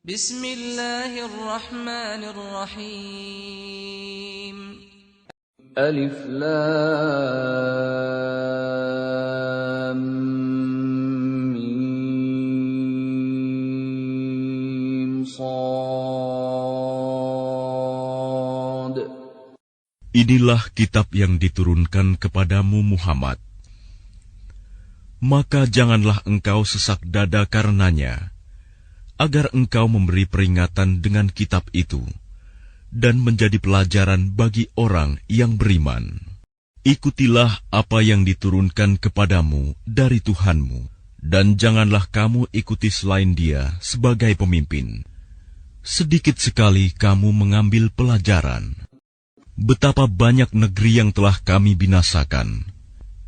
Bismillahirrahmanirrahim. Alif Lam Mim Shad. Inilah kitab yang diturunkan kepadamu Muhammad. Maka janganlah engkau sesak dada karenanya, agar engkau memberi peringatan dengan kitab itu, dan menjadi pelajaran bagi orang yang beriman. Ikutilah apa yang diturunkan kepadamu dari Tuhanmu, dan janganlah kamu ikuti selain Dia sebagai pemimpin. Sedikit sekali kamu mengambil pelajaran. Betapa banyak negeri yang telah kami binasakan.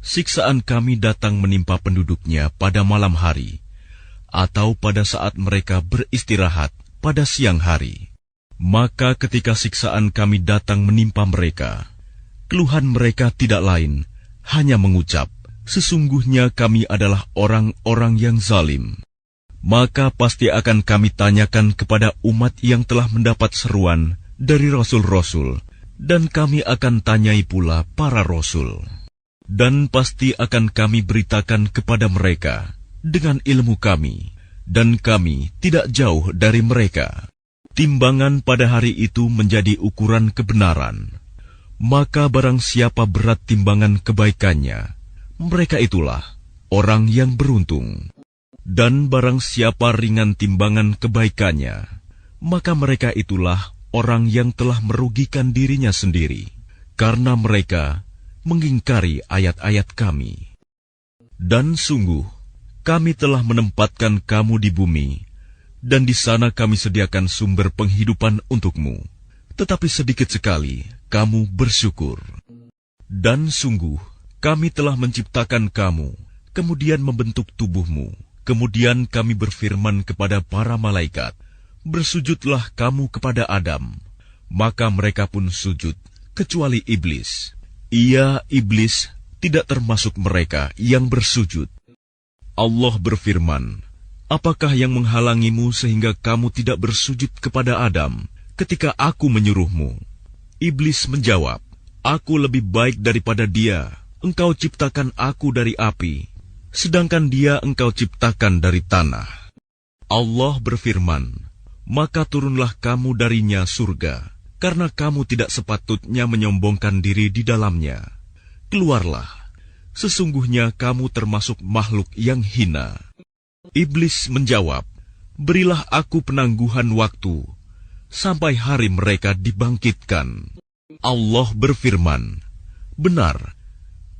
Siksaan kami datang menimpa penduduknya pada malam hari, atau pada saat mereka beristirahat pada siang hari. Maka ketika siksaan kami datang menimpa mereka, keluhan mereka tidak lain, hanya mengucap, "Sesungguhnya kami adalah orang-orang yang zalim." Maka pasti akan kami tanyakan kepada umat yang telah mendapat seruan dari rasul-rasul, dan kami akan tanyai pula para rasul. Dan pasti akan kami beritakan kepada mereka dengan ilmu kami, dan kami tidak jauh dari mereka. Timbangan pada hari itu menjadi ukuran kebenaran. Maka barang siapa berat timbangan kebaikannya, mereka itulah orang yang beruntung. Dan barang siapa ringan timbangan kebaikannya, maka mereka itulah orang yang telah merugikan dirinya sendiri, karena mereka mengingkari ayat-ayat kami. Dan sungguh, kami telah menempatkan kamu di bumi, dan di sana kami sediakan sumber penghidupan untukmu. Tetapi sedikit sekali kamu bersyukur. Dan sungguh, kami telah menciptakan kamu, kemudian membentuk tubuhmu. Kemudian kami berfirman kepada para malaikat, "Bersujudlah kamu kepada Adam." Maka mereka pun sujud, kecuali iblis. Ia, iblis, tidak termasuk mereka yang bersujud. Allah berfirman, "Apakah yang menghalangimu sehingga kamu tidak bersujud kepada Adam ketika aku menyuruhmu?" Iblis menjawab, "Aku lebih baik daripada dia. Engkau ciptakan aku dari api, sedangkan dia engkau ciptakan dari tanah." Allah berfirman, "Maka turunlah kamu darinya surga, karena kamu tidak sepatutnya menyombongkan diri di dalamnya. Keluarlah, sesungguhnya kamu termasuk makhluk yang hina." Iblis menjawab, "Berilah aku penangguhan waktu, sampai hari mereka dibangkitkan." Allah berfirman, "Benar,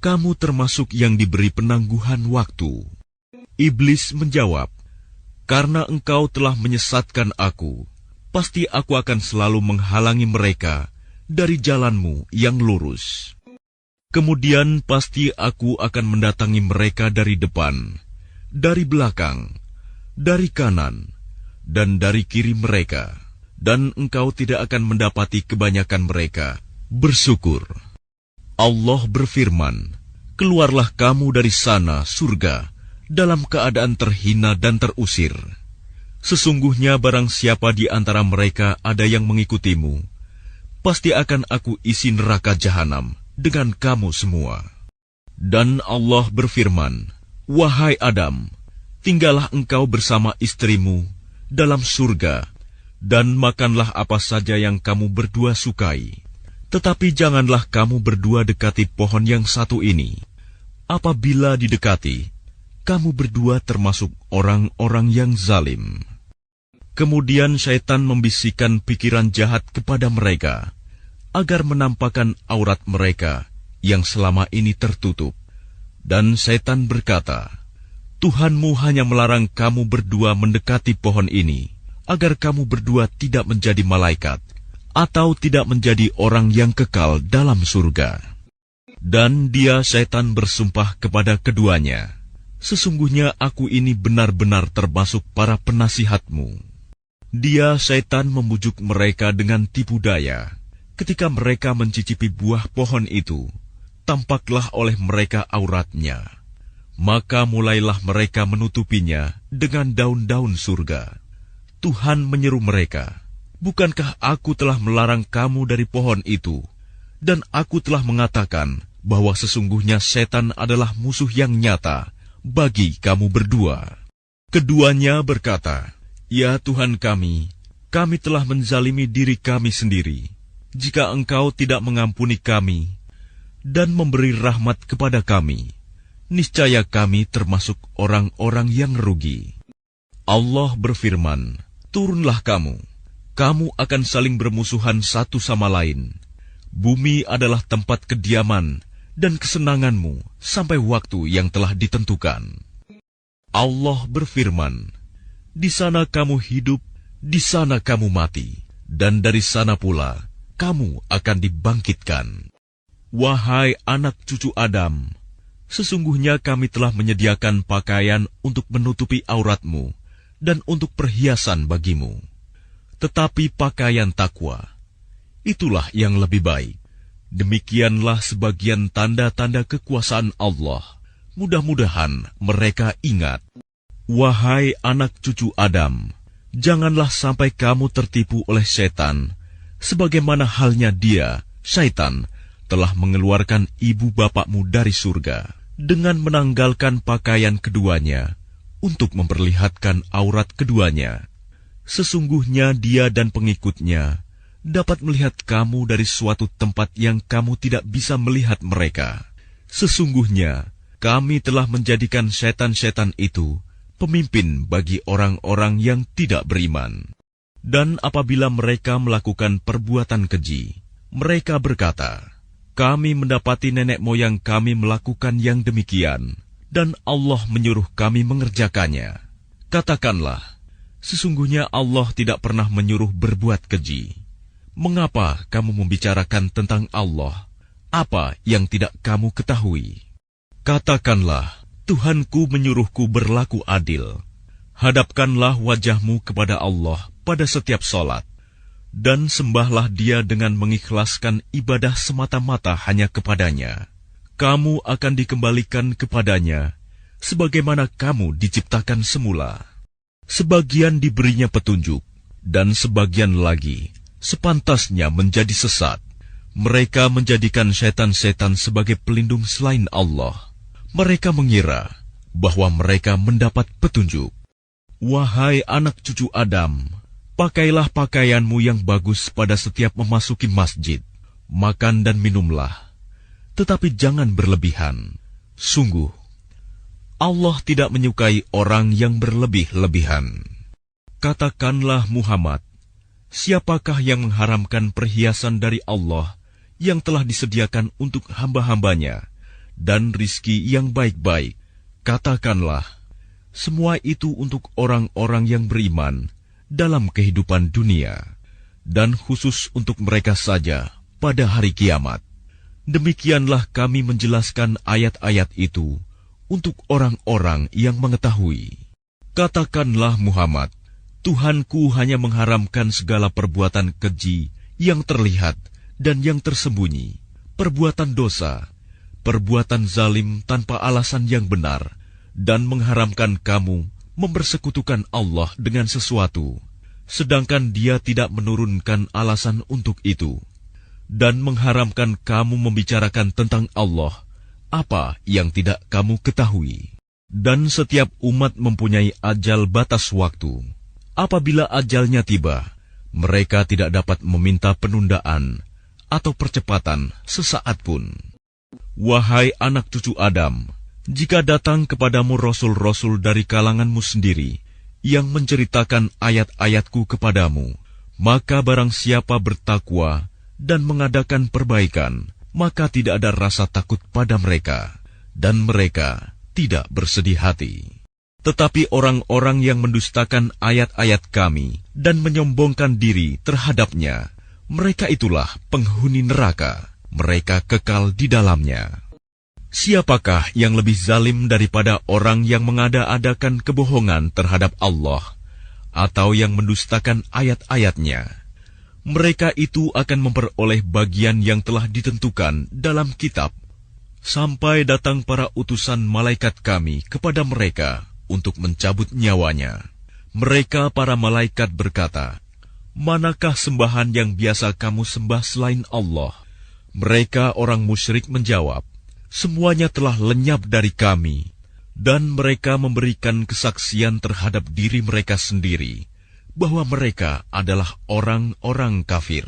kamu termasuk yang diberi penangguhan waktu." Iblis menjawab, "Karena engkau telah menyesatkan aku, pasti aku akan selalu menghalangi mereka dari jalanmu yang lurus. Kemudian pasti aku akan mendatangi mereka dari depan, dari belakang, dari kanan, dan dari kiri mereka, dan engkau tidak akan mendapati kebanyakan mereka bersyukur." Allah berfirman, "Keluarlah kamu dari sana, surga, dalam keadaan terhina dan terusir. Sesungguhnya barang siapa di antara mereka ada yang mengikutimu, pasti akan aku isi neraka jahanam dengan kamu semua." Dan Allah berfirman, "Wahai Adam, tinggallah engkau bersama istrimu dalam surga, dan makanlah apa saja yang kamu berdua sukai. Tetapi janganlah kamu berdua dekati pohon yang satu ini. Apabila didekati, kamu berdua termasuk orang-orang yang zalim." Kemudian syaitan membisikkan pikiran jahat kepada mereka, agar menampakkan aurat mereka yang selama ini tertutup. Dan syaitan berkata, "Tuhanmu hanya melarang kamu berdua mendekati pohon ini, agar kamu berdua tidak menjadi malaikat, atau tidak menjadi orang yang kekal dalam surga." Dan dia, syaitan, bersumpah kepada keduanya, "Sesungguhnya aku ini benar-benar termasuk para penasihatmu." Dia, syaitan, membujuk mereka dengan tipu daya. Ketika mereka mencicipi buah pohon itu, tampaklah oleh mereka auratnya. Maka mulailah mereka menutupinya dengan daun-daun surga. Tuhan menyeru mereka, "Bukankah aku telah melarang kamu dari pohon itu? Dan aku telah mengatakan bahwa sesungguhnya setan adalah musuh yang nyata bagi kamu berdua." Keduanya berkata, "Ya Tuhan kami telah menzalimi diri kami sendiri. Jika Engkau tidak mengampuni kami dan memberi rahmat kepada kami, niscaya kami termasuk orang-orang yang rugi." Allah berfirman, "Turunlah kamu akan saling bermusuhan satu sama lain. Bumi adalah tempat kediaman dan kesenanganmu sampai waktu yang telah ditentukan." Allah berfirman, "Di sana kamu hidup, di sana kamu mati, dan dari sana pula kamu akan dibangkitkan." Wahai anak cucu Adam, sesungguhnya kami telah menyediakan pakaian untuk menutupi auratmu dan untuk perhiasan bagimu. Tetapi pakaian takwa, itulah yang lebih baik. Demikianlah sebagian tanda-tanda kekuasaan Allah. Mudah-mudahan mereka ingat. Wahai anak cucu Adam, janganlah sampai kamu tertipu oleh setan, sebagaimana halnya dia, syaitan, telah mengeluarkan ibu bapakmu dari surga dengan menanggalkan pakaian keduanya untuk memperlihatkan aurat keduanya. Sesungguhnya dia dan pengikutnya dapat melihat kamu dari suatu tempat yang kamu tidak bisa melihat mereka. Sesungguhnya kami telah menjadikan setan-setan itu pemimpin bagi orang-orang yang tidak beriman. Dan apabila mereka melakukan perbuatan keji, mereka berkata, "Kami mendapati nenek moyang kami melakukan yang demikian, dan Allah menyuruh kami mengerjakannya." Katakanlah, sesungguhnya Allah tidak pernah menyuruh berbuat keji. Mengapa kamu membicarakan tentang Allah apa yang tidak kamu ketahui? Katakanlah, Tuhanku menyuruhku berlaku adil. Hadapkanlah wajahmu kepada Allah pada setiap salat, dan sembahlah Dia dengan mengikhlaskan ibadah semata-mata hanya kepadanya. Kamu akan dikembalikan kepadanya, sebagaimana kamu diciptakan semula. Sebagian diberinya petunjuk, dan sebagian lagi sepantasnya menjadi sesat. Mereka menjadikan setan-setan sebagai pelindung selain Allah. Mereka mengira bahwa mereka mendapat petunjuk. Wahai anak cucu Adam, pakailah pakaianmu yang bagus pada setiap memasuki masjid. Makan dan minumlah, tetapi jangan berlebihan. Sungguh, Allah tidak menyukai orang yang berlebih-lebihan. Katakanlah Muhammad, siapakah yang mengharamkan perhiasan dari Allah yang telah disediakan untuk hamba-hambanya dan rizki yang baik-baik? Katakanlah, semua itu untuk orang-orang yang beriman dalam kehidupan dunia, dan khusus untuk mereka saja pada hari kiamat. Demikianlah kami menjelaskan ayat-ayat itu untuk orang-orang yang mengetahui. Katakanlah Muhammad, Tuhanku hanya mengharamkan segala perbuatan keji yang terlihat dan yang tersembunyi, perbuatan dosa, perbuatan zalim tanpa alasan yang benar, dan mengharamkan kamu mempersekutukan Allah dengan sesuatu, sedangkan Dia tidak menurunkan alasan untuk itu, dan mengharamkan kamu membicarakan tentang Allah apa yang tidak kamu ketahui. Dan setiap umat mempunyai ajal batas waktu. Apabila ajalnya tiba, mereka tidak dapat meminta penundaan atau percepatan sesaat pun. Wahai anak cucu Adam, jika datang kepadamu rasul-rasul dari kalanganmu sendiri yang menceritakan ayat-ayatku kepadamu, maka barang siapa bertakwa dan mengadakan perbaikan, maka tidak ada rasa takut pada mereka, dan mereka tidak bersedih hati. Tetapi orang-orang yang mendustakan ayat-ayat kami dan menyombongkan diri terhadapnya, mereka itulah penghuni neraka, mereka kekal di dalamnya. Siapakah yang lebih zalim daripada orang yang mengada-adakan kebohongan terhadap Allah atau yang mendustakan ayat-ayatnya? Mereka itu akan memperoleh bagian yang telah ditentukan dalam kitab, sampai datang para utusan malaikat kami kepada mereka untuk mencabut nyawanya. Mereka para malaikat berkata, "Manakah sembahan yang biasa kamu sembah selain Allah?" Mereka orang musyrik menjawab, "Semuanya telah lenyap dari kami." Dan mereka memberikan kesaksian terhadap diri mereka sendiri bahwa mereka adalah orang-orang kafir.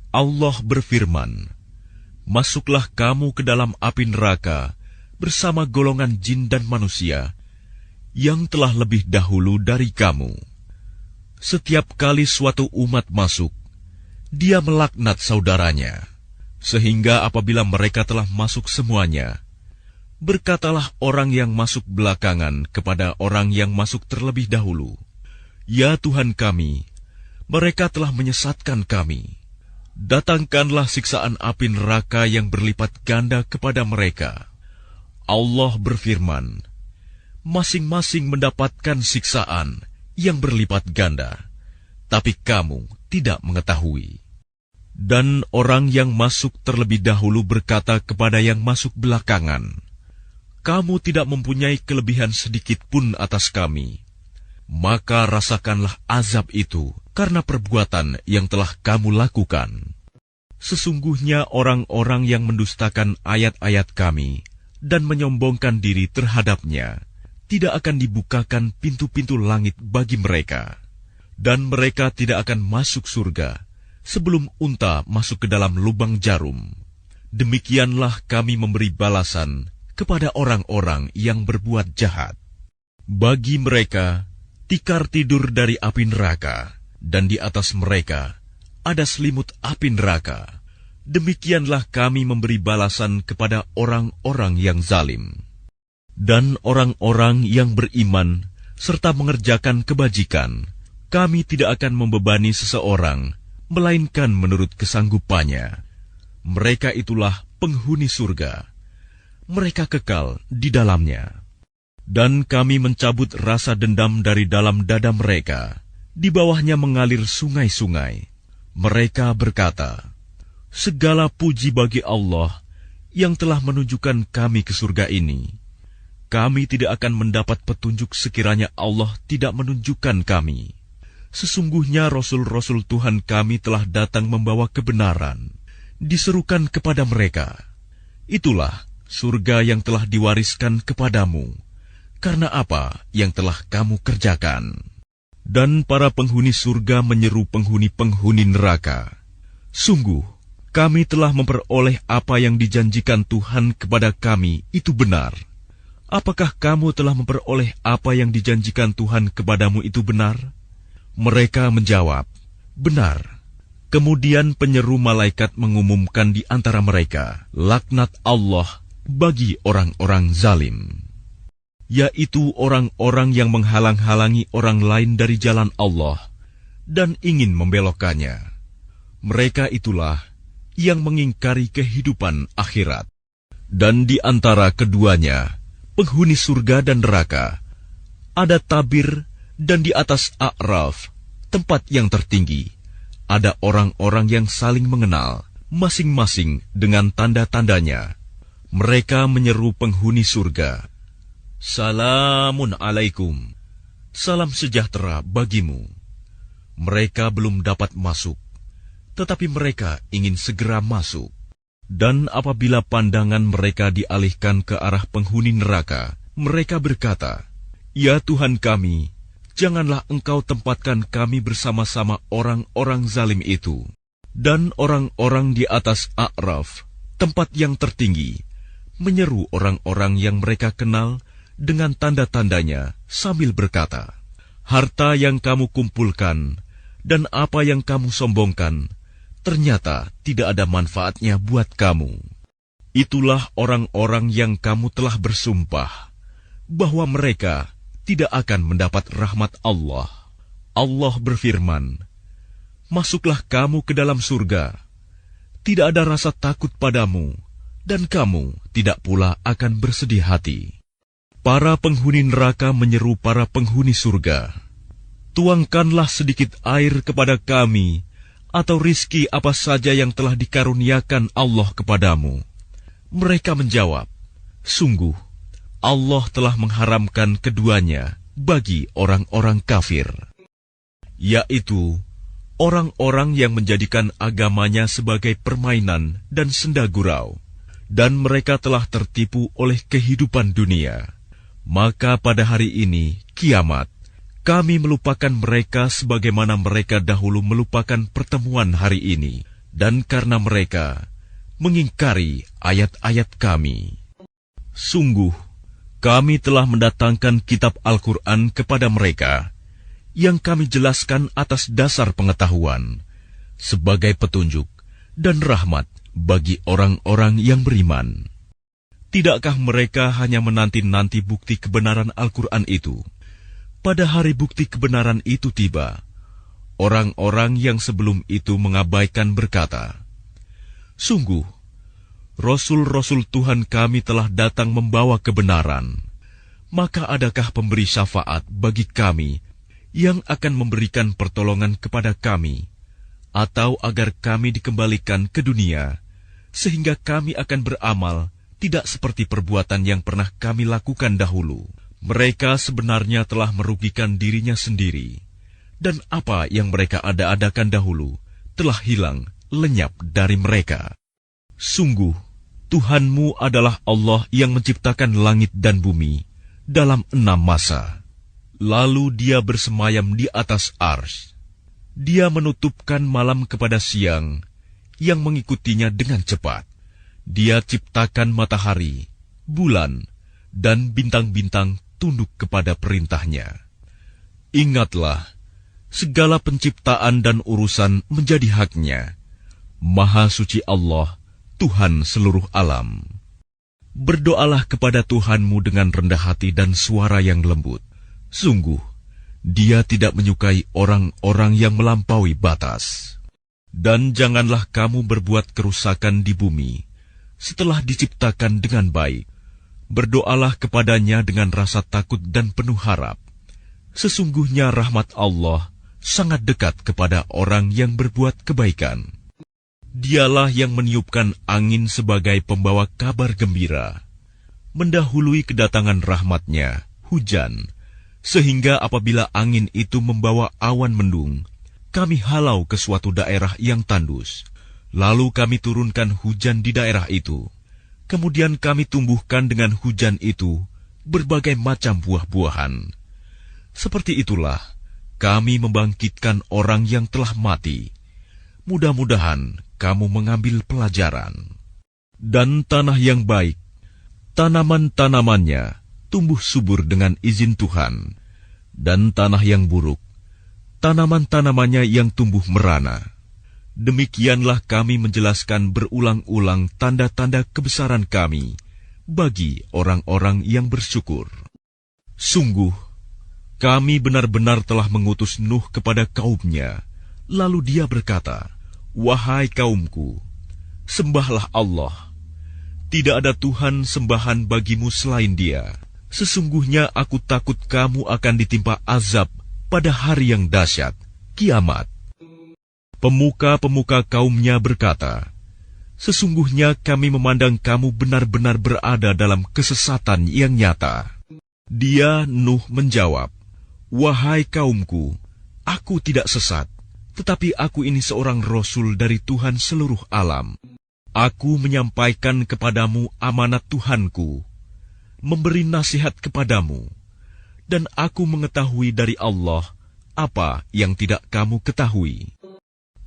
Allah berfirman, "Masuklah kamu ke dalam api neraka bersama golongan jin dan manusia yang telah lebih dahulu dari kamu. Setiap kali suatu umat masuk, dia melaknat saudaranya, sehingga apabila mereka telah masuk semuanya, berkatalah orang yang masuk belakangan kepada orang yang masuk terlebih dahulu, 'Ya Tuhan kami, mereka telah menyesatkan kami. Datangkanlah siksaan api neraka yang berlipat ganda kepada mereka.' Allah berfirman, masing-masing mendapatkan siksaan yang berlipat ganda, tapi kamu tidak mengetahui. Dan orang yang masuk terlebih dahulu berkata kepada yang masuk belakangan, 'Kamu tidak mempunyai kelebihan sedikit pun atas kami. Maka rasakanlah azab itu karena perbuatan yang telah kamu lakukan.' Sesungguhnya orang-orang yang mendustakan ayat-ayat kami dan menyombongkan diri terhadapnya, tidak akan dibukakan pintu-pintu langit bagi mereka, dan mereka tidak akan masuk surga sebelum unta masuk ke dalam lubang jarum. Demikianlah kami memberi balasan kepada orang-orang yang berbuat jahat. Bagi mereka tikar tidur dari api neraka, dan di atas mereka ada selimut api neraka. Demikianlah kami memberi balasan kepada orang-orang yang zalim. Dan orang-orang yang beriman serta mengerjakan kebajikan, kami tidak akan membebani seseorang, melainkan menurut kesanggupannya. Mereka itulah penghuni surga. Mereka kekal di dalamnya. Dan kami mencabut rasa dendam dari dalam dada mereka. Di bawahnya mengalir sungai-sungai. Mereka berkata, "Segala puji bagi Allah yang telah menunjukkan kami ke surga ini. Kami tidak akan mendapat petunjuk sekiranya Allah tidak menunjukkan kami. Sesungguhnya Rasul-Rasul Tuhan kami telah datang membawa kebenaran. Diserukan kepada mereka, itulah surga yang telah diwariskan kepadamu, karena apa yang telah kamu kerjakan." Dan para penghuni surga menyeru penghuni-penghuni neraka, "Sungguh, kami telah memperoleh apa yang dijanjikan Tuhan kepada kami itu benar. Apakah kamu telah memperoleh apa yang dijanjikan Tuhan kepadamu itu benar?" Mereka menjawab, "Benar." Kemudian penyeru malaikat mengumumkan di antara mereka, laknat Allah bagi orang-orang zalim, yaitu orang-orang yang menghalang-halangi orang lain dari jalan Allah dan ingin membelokkannya. Mereka itulah yang mengingkari kehidupan akhirat. Dan di antara keduanya, penghuni surga dan neraka, ada tabir, dan di atas A'raf, tempat yang tertinggi, ada orang-orang yang saling mengenal, masing-masing dengan tanda-tandanya. Mereka menyeru penghuni surga, "Salamun alaikum, salam sejahtera bagimu." Mereka belum dapat masuk, tetapi mereka ingin segera masuk. Dan apabila pandangan mereka dialihkan ke arah penghuni neraka, mereka berkata, "Ya Tuhan kami, janganlah Engkau tempatkan kami bersama-sama orang-orang zalim itu." Dan orang-orang di atas A'raf, tempat yang tertinggi, menyeru orang-orang yang mereka kenal dengan tanda-tandanya sambil berkata, "Harta yang kamu kumpulkan dan apa yang kamu sombongkan, ternyata tidak ada manfaatnya buat kamu. Itulah orang-orang yang kamu telah bersumpah bahwa mereka tidak akan mendapat rahmat Allah." Allah berfirman, "Masuklah kamu ke dalam surga. Tidak ada rasa takut padamu, dan kamu tidak pula akan bersedih hati." Para penghuni neraka menyeru para penghuni surga, "Tuangkanlah sedikit air kepada kami, atau rizki apa saja yang telah dikaruniakan Allah kepadamu." Mereka menjawab, "Sungguh, Allah telah mengharamkan keduanya bagi orang-orang kafir, yaitu orang-orang yang menjadikan agamanya sebagai permainan dan senda gurau, dan mereka telah tertipu oleh kehidupan dunia. Maka pada hari ini, kiamat, kami melupakan mereka sebagaimana mereka dahulu melupakan pertemuan hari ini, dan karena mereka mengingkari ayat-ayat kami. Sungguh, kami telah mendatangkan kitab Al-Quran kepada mereka, yang kami jelaskan atas dasar pengetahuan, sebagai petunjuk dan rahmat bagi orang-orang yang beriman. Tidakkah mereka hanya menanti-nanti bukti kebenaran Al-Quran itu? Pada hari bukti kebenaran itu tiba, orang-orang yang sebelum itu mengabaikan berkata, "Sungguh, Rasul-Rasul Tuhan kami telah datang membawa kebenaran. Maka adakah pemberi syafaat bagi kami yang akan memberikan pertolongan kepada kami, atau agar kami dikembalikan ke dunia, sehingga kami akan beramal tidak seperti perbuatan yang pernah kami lakukan dahulu?" Mereka sebenarnya telah merugikan dirinya sendiri, dan apa yang mereka ada-adakan dahulu telah hilang lenyap dari mereka. Sungguh, Tuhanmu adalah Allah yang menciptakan langit dan bumi dalam 6 masa. Lalu Dia bersemayam di atas Arsy. Dia menutupkan malam kepada siang yang mengikutinya dengan cepat. Dia ciptakan matahari, bulan, dan bintang-bintang tunduk kepada perintahnya. Ingatlah, segala penciptaan dan urusan menjadi haknya. Maha suci Allah, Tuhan seluruh alam. Berdoalah kepada Tuhanmu dengan rendah hati dan suara yang lembut. Sungguh, Dia tidak menyukai orang-orang yang melampaui batas. Dan janganlah kamu berbuat kerusakan di bumi setelah diciptakan dengan baik. Berdoalah kepadanya dengan rasa takut dan penuh harap. Sesungguhnya rahmat Allah sangat dekat kepada orang yang berbuat kebaikan. Dialah yang meniupkan angin sebagai pembawa kabar gembira, mendahului kedatangan rahmatnya, hujan, sehingga apabila angin itu membawa awan mendung, kami halau ke suatu daerah yang tandus, lalu kami turunkan hujan di daerah itu. Kemudian kami tumbuhkan dengan hujan itu berbagai macam buah-buahan. Seperti itulah kami membangkitkan orang yang telah mati. Mudah-mudahan kamu mengambil pelajaran. Dan tanah yang baik, tanaman-tanamannya tumbuh subur dengan izin Tuhan. Dan tanah yang buruk, tanaman-tanamannya yang tumbuh merana. Demikianlah kami menjelaskan berulang-ulang tanda-tanda kebesaran kami bagi orang-orang yang bersyukur. Sungguh, kami benar-benar telah mengutus Nuh kepada kaumnya. Lalu dia berkata, "Wahai kaumku, sembahlah Allah. Tidak ada Tuhan sembahan bagimu selain Dia. Sesungguhnya aku takut kamu akan ditimpa azab pada hari yang dahsyat, kiamat." Pemuka-pemuka kaumnya berkata, "Sesungguhnya kami memandang kamu benar-benar berada dalam kesesatan yang nyata." Dia, Nuh, menjawab, "Wahai kaumku, aku tidak sesat, tetapi aku ini seorang Rasul dari Tuhan seluruh alam. Aku menyampaikan kepadamu amanat Tuhanku, memberi nasihat kepadamu, dan aku mengetahui dari Allah apa yang tidak kamu ketahui.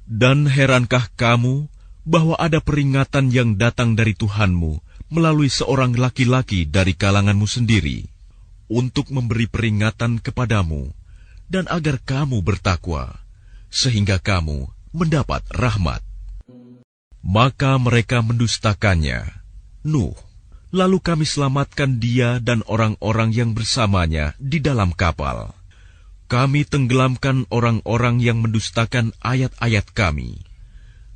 Dan herankah kamu bahwa ada peringatan yang datang dari Tuhanmu melalui seorang laki-laki dari kalanganmu sendiri, untuk memberi peringatan kepadamu, dan agar kamu bertakwa, sehingga kamu mendapat rahmat?" Maka mereka mendustakannya, Nuh. Lalu kami selamatkan dia dan orang-orang yang bersamanya di dalam kapal. Kami tenggelamkan orang-orang yang mendustakan ayat-ayat kami.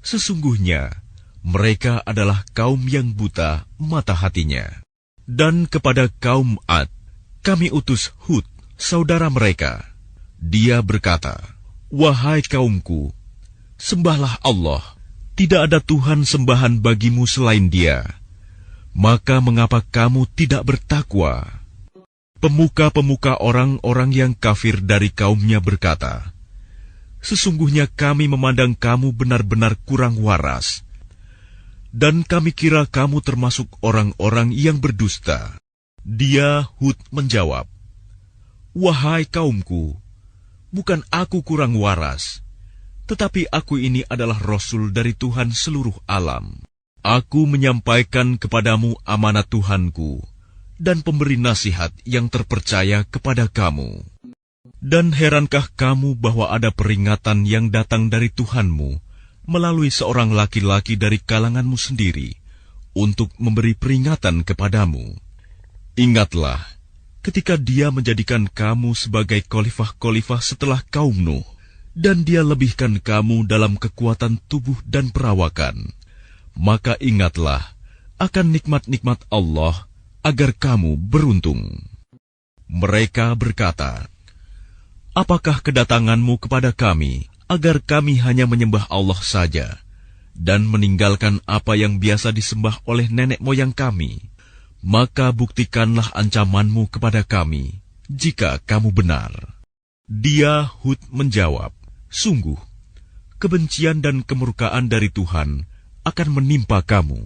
Sesungguhnya mereka adalah kaum yang buta mata hatinya. Dan kepada kaum Ad, kami utus Hud, saudara mereka. Dia berkata, "Wahai kaumku, sembahlah Allah. Tidak ada Tuhan sembahan bagimu selain Dia. Maka mengapa kamu tidak bertakwa?" Pemuka-pemuka orang-orang yang kafir dari kaumnya berkata, "Sesungguhnya kami memandang kamu benar-benar kurang waras, dan kami kira kamu termasuk orang-orang yang berdusta." Dia, Hud, menjawab, "Wahai kaumku, bukan aku kurang waras, tetapi aku ini adalah Rasul dari Tuhan seluruh alam. Aku menyampaikan kepadamu amanat Tuhanku dan pemberi nasihat yang terpercaya kepada kamu. Dan herankah kamu bahwa ada peringatan yang datang dari Tuhanmu melalui seorang laki-laki dari kalanganmu sendiri untuk memberi peringatan kepadamu? Ingatlah, ketika dia menjadikan kamu sebagai khalifah-khalifah setelah kaum Nuh, dan dia lebihkan kamu dalam kekuatan tubuh dan perawakan, maka ingatlah akan nikmat-nikmat Allah agar kamu beruntung." Mereka berkata, "Apakah kedatanganmu kepada kami agar kami hanya menyembah Allah saja dan meninggalkan apa yang biasa disembah oleh nenek moyang kami? Maka buktikanlah ancamanmu kepada kami, jika kamu benar." Dia, Hud, menjawab, "Sungguh, kebencian dan kemurkaan dari Tuhan akan menimpa kamu.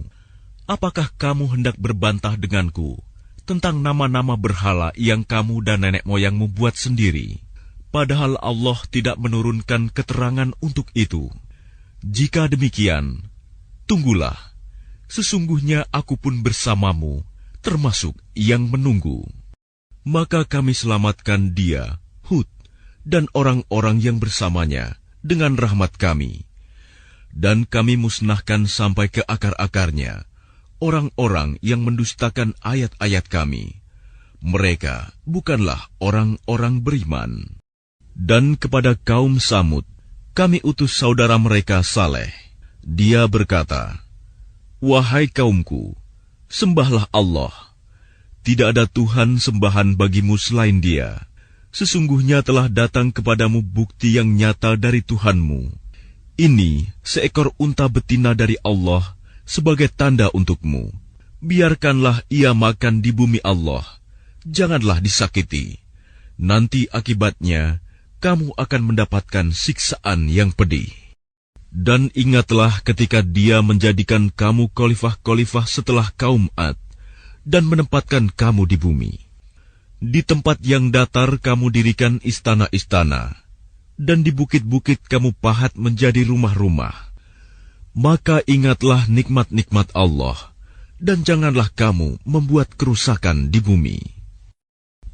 Apakah kamu hendak berbantah denganku tentang nama-nama berhala yang kamu dan nenek moyangmu buat sendiri, padahal Allah tidak menurunkan keterangan untuk itu? Jika demikian, tunggulah, sesungguhnya aku pun bersamamu, termasuk yang menunggu." Maka kami selamatkan dia, Hud, dan orang-orang yang bersamanya dengan rahmat kami. Dan kami musnahkan sampai ke akar-akarnya orang-orang yang mendustakan ayat-ayat kami. Mereka bukanlah orang-orang beriman. Dan kepada kaum Samud, kami utus saudara mereka Saleh. Dia berkata, "Wahai kaumku, sembahlah Allah. Tidak ada Tuhan sembahan bagimu selain Dia. Sesungguhnya telah datang kepadamu bukti yang nyata dari Tuhanmu. Ini seekor unta betina dari Allah sebagai tanda untukmu. Biarkanlah ia makan di bumi Allah. Janganlah disakiti. Nanti akibatnya kamu akan mendapatkan siksaan yang pedih." Dan ingatlah ketika Dia menjadikan kamu khalifah-khalifah setelah kaum Ad dan menempatkan kamu di bumi. Di tempat yang datar kamu dirikan istana-istana, dan di bukit-bukit kamu pahat menjadi rumah-rumah. Maka ingatlah nikmat-nikmat Allah, dan janganlah kamu membuat kerusakan di bumi.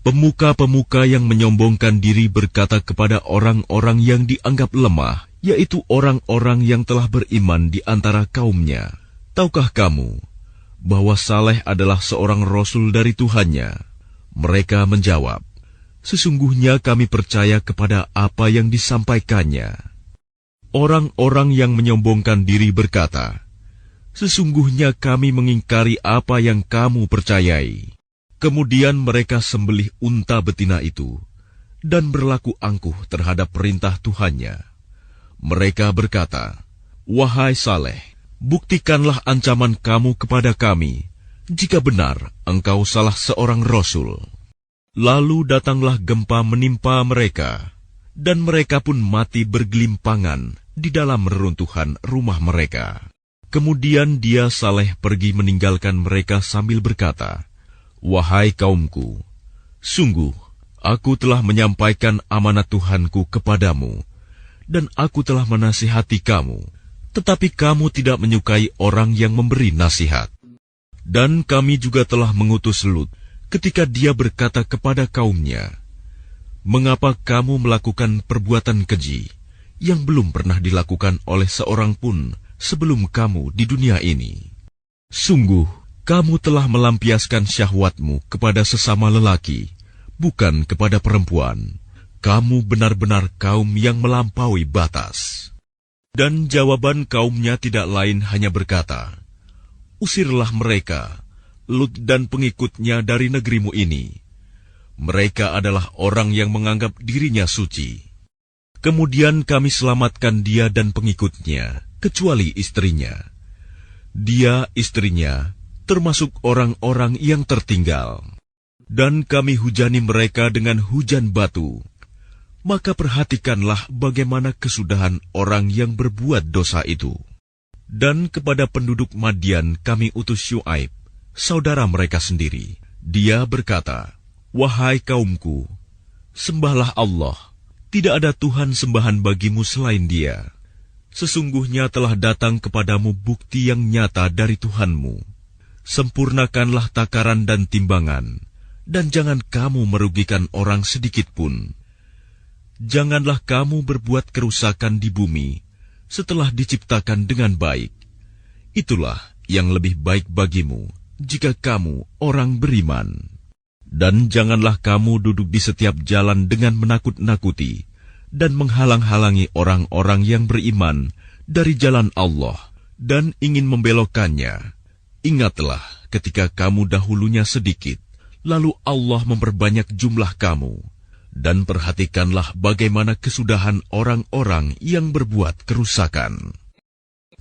Pemuka-pemuka yang menyombongkan diri berkata kepada orang-orang yang dianggap lemah, yaitu orang-orang yang telah beriman di antara kaumnya, "Tahukah kamu bahwa Saleh adalah seorang Rasul dari Tuhannya?" Mereka menjawab, "Sesungguhnya kami percaya kepada apa yang disampaikannya." Orang-orang yang menyombongkan diri berkata, "Sesungguhnya kami mengingkari apa yang kamu percayai." Kemudian mereka sembelih unta betina itu dan berlaku angkuh terhadap perintah Tuhannya. Mereka berkata, "Wahai Saleh, buktikanlah ancaman kamu kepada kami, jika benar engkau salah seorang Rasul." Lalu datanglah gempa menimpa mereka, dan mereka pun mati bergelimpangan di dalam reruntuhan rumah mereka. Kemudian dia Saleh pergi meninggalkan mereka sambil berkata, "Wahai kaumku, sungguh aku telah menyampaikan amanat Tuhanku kepadamu, dan aku telah menasihati kamu, tetapi kamu tidak menyukai orang yang memberi nasihat. Dan kami juga telah mengutus Lut ketika dia berkata kepada kaumnya, 'Mengapa kamu melakukan perbuatan keji yang belum pernah dilakukan oleh seorang pun sebelum kamu di dunia ini? Sungguh, kamu telah melampiaskan syahwatmu kepada sesama lelaki, bukan kepada perempuan. Kamu benar-benar kaum yang melampaui batas.' Dan jawaban kaumnya tidak lain hanya berkata, 'Usirlah mereka, Lut dan pengikutnya dari negerimu ini. Mereka adalah orang yang menganggap dirinya suci.' Kemudian kami selamatkan dia dan pengikutnya, kecuali istrinya. Dia, istrinya, termasuk orang-orang yang tertinggal. Dan kami hujani mereka dengan hujan batu. Maka perhatikanlah bagaimana kesudahan orang yang berbuat dosa itu. Dan kepada penduduk Madian kami utus Syuaib, saudara mereka sendiri. Dia berkata, "Wahai kaumku, sembahlah Allah. Tidak ada Tuhan sembahan bagimu selain Dia. Sesungguhnya telah datang kepadamu bukti yang nyata dari Tuhanmu. Sempurnakanlah takaran dan timbangan, dan jangan kamu merugikan orang sedikit pun. Janganlah kamu berbuat kerusakan di bumi setelah diciptakan dengan baik. Itulah yang lebih baik bagimu jika kamu orang beriman. Dan janganlah kamu duduk di setiap jalan dengan menakut-nakuti dan menghalang-halangi orang-orang yang beriman dari jalan Allah dan ingin membelokkannya. Ingatlah ketika kamu dahulunya sedikit, lalu Allah memperbanyak jumlah kamu. Dan perhatikanlah bagaimana kesudahan orang-orang yang berbuat kerusakan.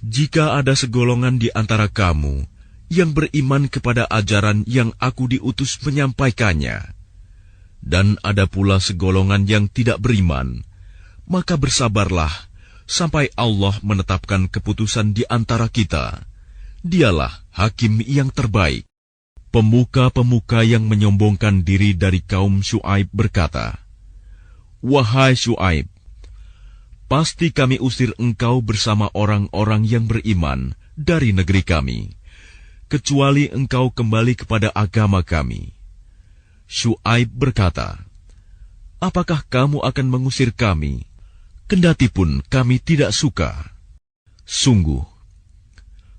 Jika ada segolongan di antara kamu yang beriman kepada ajaran yang aku diutus menyampaikannya, dan ada pula segolongan yang tidak beriman, maka bersabarlah sampai Allah menetapkan keputusan di antara kita. Dialah hakim yang terbaik." Pemuka-pemuka yang menyombongkan diri dari kaum Syuaib berkata, "Wahai Syuaib, pasti kami usir engkau bersama orang-orang yang beriman dari negeri kami, kecuali engkau kembali kepada agama kami." Syuaib berkata, "Apakah kamu akan mengusir kami, kendati pun kami tidak suka? Sungguh,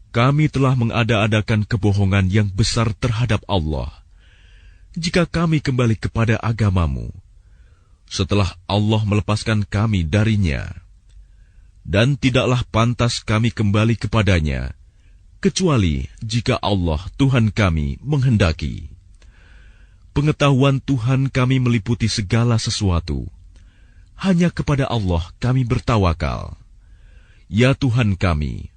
kami telah mengada-adakan kebohongan yang besar terhadap Allah, jika kami kembali kepada agamamu, setelah Allah melepaskan kami darinya. Dan tidaklah pantas kami kembali kepadanya, kecuali jika Allah Tuhan kami menghendaki. Pengetahuan Tuhan kami meliputi segala sesuatu. Hanya kepada Allah kami bertawakal. Ya Tuhan kami,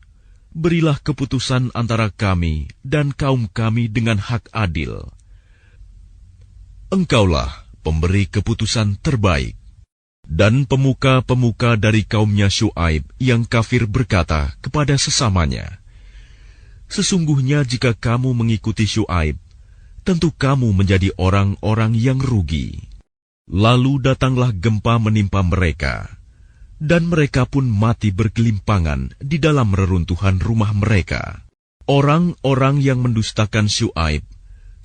berilah keputusan antara kami dan kaum kami dengan hak adil. Engkaulah pemberi keputusan terbaik." Dan pemuka-pemuka dari kaumnya Syuaib yang kafir berkata kepada sesamanya, "Sesungguhnya jika kamu mengikuti Syuaib, tentu kamu menjadi orang-orang yang rugi." Lalu datanglah gempa menimpa mereka, dan mereka pun mati bergelimpangan di dalam reruntuhan rumah mereka. Orang-orang yang mendustakan Syuaib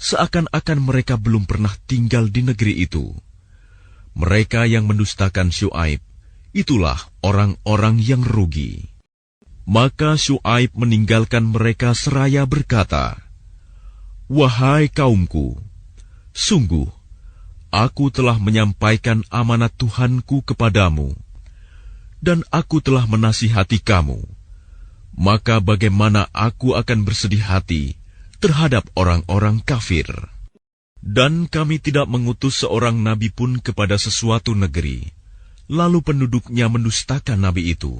seakan-akan mereka belum pernah tinggal di negeri itu. Mereka yang mendustakan Syuaib, itulah orang-orang yang rugi. Maka Syuaib meninggalkan mereka seraya berkata, "Wahai kaumku, sungguh, aku telah menyampaikan amanat Tuhanku kepadamu, dan aku telah menasihati kamu. Maka bagaimana aku akan bersedih hati terhadap orang-orang kafir? Dan kami tidak mengutus seorang nabi pun kepada sesuatu negeri, lalu penduduknya mendustakan nabi itu.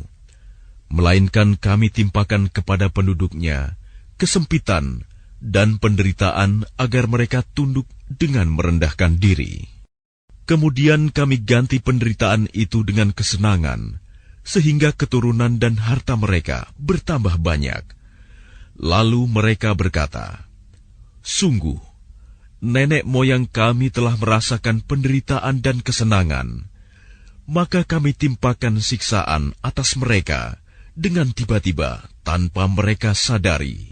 Melainkan kami timpakan kepada penduduknya kesempitan dan penderitaan agar mereka tunduk dengan merendahkan diri. Kemudian kami ganti penderitaan itu dengan kesenangan, sehingga keturunan dan harta mereka bertambah banyak. Lalu mereka berkata, 'Sungguh, nenek moyang kami telah merasakan penderitaan dan kesenangan, maka kami timpakan siksaan atas mereka dengan tiba-tiba tanpa mereka sadari.'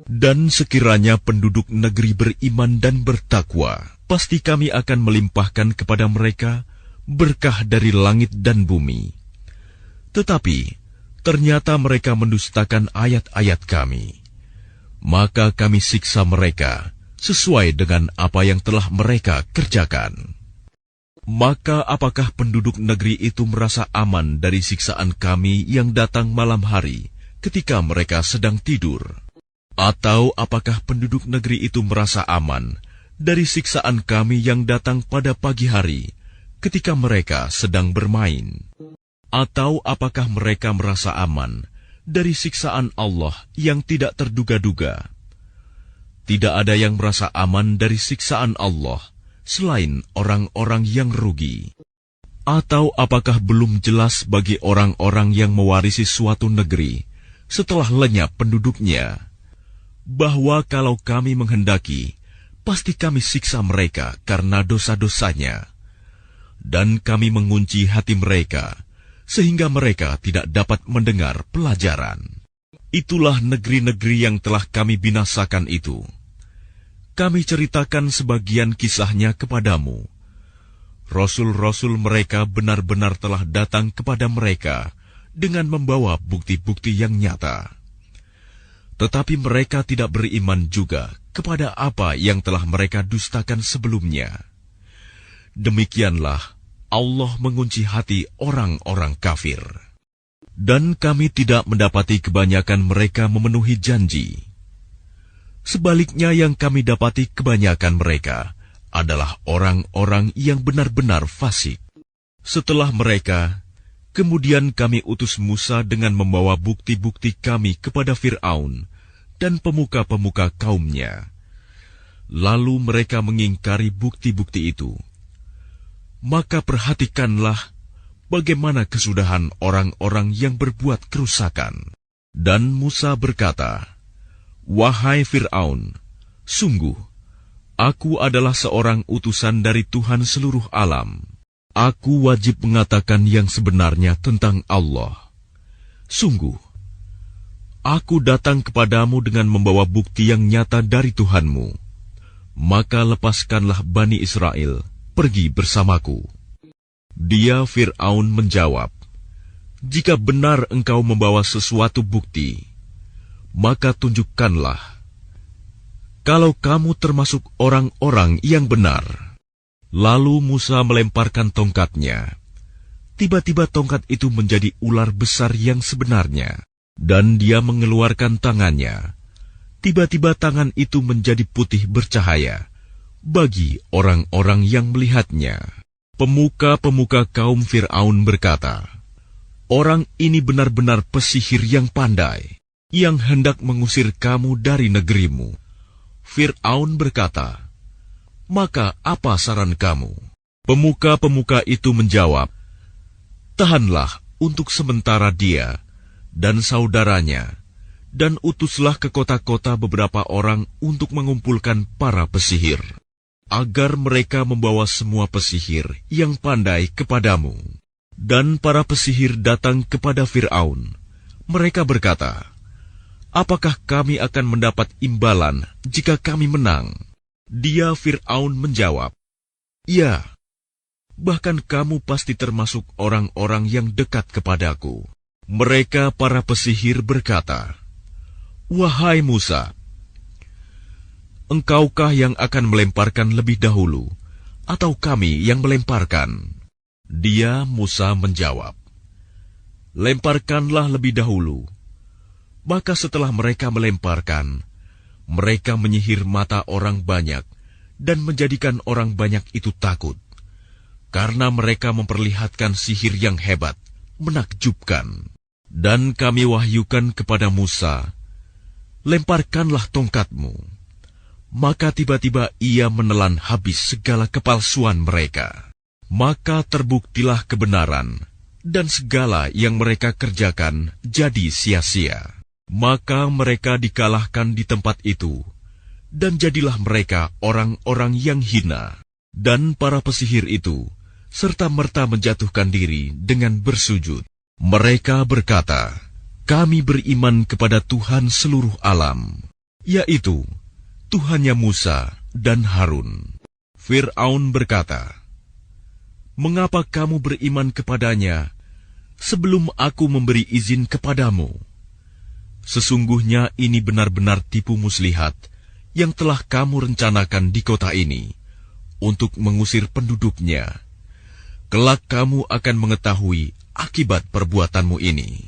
Dan sekiranya penduduk negeri beriman dan bertakwa, pasti kami akan melimpahkan kepada mereka berkah dari langit dan bumi. Tetapi ternyata mereka mendustakan ayat-ayat kami. Maka kami siksa mereka sesuai dengan apa yang telah mereka kerjakan. Maka apakah penduduk negeri itu merasa aman dari siksaan kami yang datang malam hari ketika mereka sedang tidur? Atau apakah penduduk negeri itu merasa aman dari siksaan kami yang datang pada pagi hari ketika mereka sedang bermain? Atau apakah mereka merasa aman dari siksaan Allah yang tidak terduga-duga? Tidak ada yang merasa aman dari siksaan Allah selain orang-orang yang rugi. Atau apakah belum jelas bagi orang-orang yang mewarisi suatu negeri setelah lenyap penduduknya, bahwa kalau kami menghendaki, pasti kami siksa mereka karena dosa-dosanya, dan kami mengunci hati mereka, sehingga mereka tidak dapat mendengar pelajaran. Itulah negeri-negeri yang telah kami binasakan itu. Kami ceritakan sebagian kisahnya kepadamu. Rasul-rasul mereka benar-benar telah datang kepada mereka dengan membawa bukti-bukti yang nyata. Tetapi mereka tidak beriman juga kepada apa yang telah mereka dustakan sebelumnya. Demikianlah Allah mengunci hati orang-orang kafir. Dan kami tidak mendapati kebanyakan mereka memenuhi janji. Sebaliknya yang kami dapati kebanyakan mereka adalah orang-orang yang benar-benar fasik. Setelah mereka, kemudian kami utus Musa dengan membawa bukti-bukti kami kepada Fir'aun dan pemuka-pemuka kaumnya. Lalu mereka mengingkari bukti-bukti itu. Maka perhatikanlah bagaimana kesudahan orang-orang yang berbuat kerusakan. Dan Musa berkata, "Wahai Fir'aun, sungguh, aku adalah seorang utusan dari Tuhan seluruh alam. Aku wajib mengatakan yang sebenarnya tentang Allah. Sungguh, aku datang kepadamu dengan membawa bukti yang nyata dari Tuhanmu. Maka lepaskanlah Bani Israel, pergi bersamaku." Dia Fir'aun menjawab, "Jika benar engkau membawa sesuatu bukti, maka tunjukkanlah. Kalau kamu termasuk orang-orang yang benar." Lalu Musa melemparkan tongkatnya. Tiba-tiba tongkat itu menjadi ular besar yang sebenarnya, dan dia mengeluarkan tangannya. Tiba-tiba tangan itu menjadi putih bercahaya bagi orang-orang yang melihatnya. Pemuka-pemuka kaum Fir'aun berkata, "Orang ini benar-benar pesihir yang pandai, yang hendak mengusir kamu dari negerimu." Fir'aun berkata, "Maka apa saran kamu?" Pemuka-pemuka itu menjawab, "Tahanlah untuk sementara dia dan saudaranya, dan utuslah ke kota-kota beberapa orang untuk mengumpulkan para pesihir, agar mereka membawa semua pesihir yang pandai kepadamu." Dan para pesihir datang kepada Fir'aun. Mereka berkata, "Apakah kami akan mendapat imbalan jika kami menang?" Dia Fir'aun menjawab, "Ya, bahkan kamu pasti termasuk orang-orang yang dekat kepadaku." Mereka para pesihir berkata, "Wahai Musa, engkaukah yang akan melemparkan lebih dahulu, atau kami yang melemparkan?" Dia Musa menjawab, "Lemparkanlah lebih dahulu." Maka setelah mereka melemparkan, mereka menyihir mata orang banyak dan menjadikan orang banyak itu takut, karena mereka memperlihatkan sihir yang hebat, menakjubkan. Dan kami wahyukan kepada Musa, "Lemparkanlah tongkatmu." Maka tiba-tiba ia menelan habis segala kepalsuan mereka. Maka terbuktilah kebenaran, dan segala yang mereka kerjakan jadi sia-sia. Maka mereka dikalahkan di tempat itu, dan jadilah mereka orang-orang yang hina. Dan para pesihir itu serta-merta menjatuhkan diri dengan bersujud. Mereka berkata, "Kami beriman kepada Tuhan seluruh alam, yaitu Tuhannya Musa dan Harun." Fir'aun berkata, "Mengapa kamu beriman kepadanya sebelum aku memberi izin kepadamu? Sesungguhnya ini benar-benar tipu muslihat yang telah kamu rencanakan di kota ini untuk mengusir penduduknya. Kelak kamu akan mengetahui akibat perbuatanmu ini.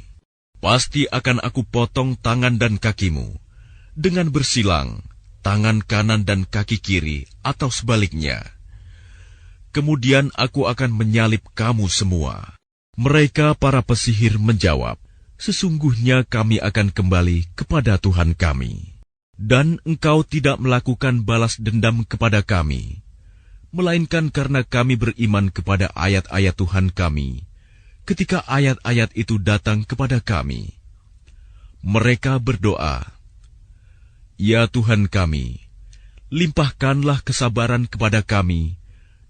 Pasti akan aku potong tangan dan kakimu dengan bersilang, tangan kanan dan kaki kiri atau sebaliknya. Kemudian aku akan menyalib kamu semua." Mereka para pesihir menjawab, "Sesungguhnya kami akan kembali kepada Tuhan kami." Dan engkau tidak melakukan balas dendam kepada kami, melainkan karena kami beriman kepada ayat-ayat Tuhan kami, ketika ayat-ayat itu datang kepada kami. Mereka berdoa, "Ya Tuhan kami, limpahkanlah kesabaran kepada kami,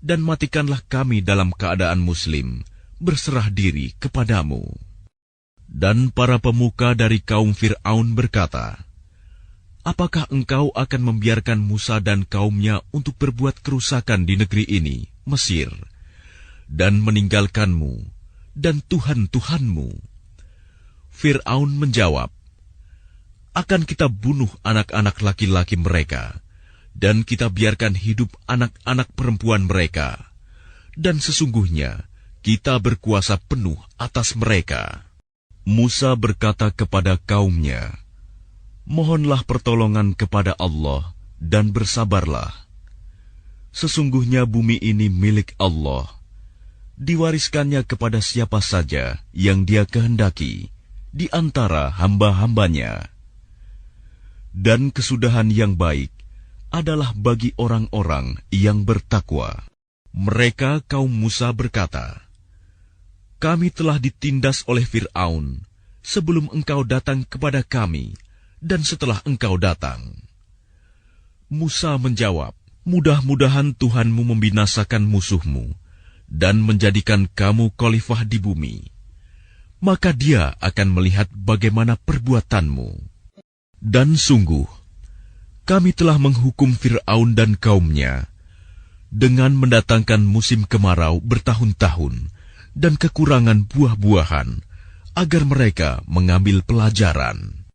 dan matikanlah kami dalam keadaan muslim, berserah diri kepadamu." Dan para pemuka dari kaum Fir'aun berkata, "Apakah engkau akan membiarkan Musa dan kaumnya untuk berbuat kerusakan di negeri ini, Mesir, dan meninggalkanmu dan Tuhan-Tuhanmu?" Fir'aun menjawab, "Akan kita bunuh anak-anak laki-laki mereka, dan kita biarkan hidup anak-anak perempuan mereka, dan sesungguhnya kita berkuasa penuh atas mereka." Musa berkata kepada kaumnya, "Mohonlah pertolongan kepada Allah dan bersabarlah. Sesungguhnya bumi ini milik Allah, diwariskannya kepada siapa saja yang Dia kehendaki di antara hamba-hambanya. Dan kesudahan yang baik adalah bagi orang-orang yang bertakwa." Mereka kaum Musa berkata, "Kami telah ditindas oleh Fir'aun sebelum engkau datang kepada kami dan setelah engkau datang." Musa menjawab, "Mudah-mudahan Tuhanmu membinasakan musuhmu dan menjadikan kamu khalifah di bumi. Maka Dia akan melihat bagaimana perbuatanmu. Dan sungguh, kami telah menghukum Fir'aun dan kaumnya dengan mendatangkan musim kemarau bertahun-tahun dan kekurangan buah-buahan, agar mereka mengambil pelajaran.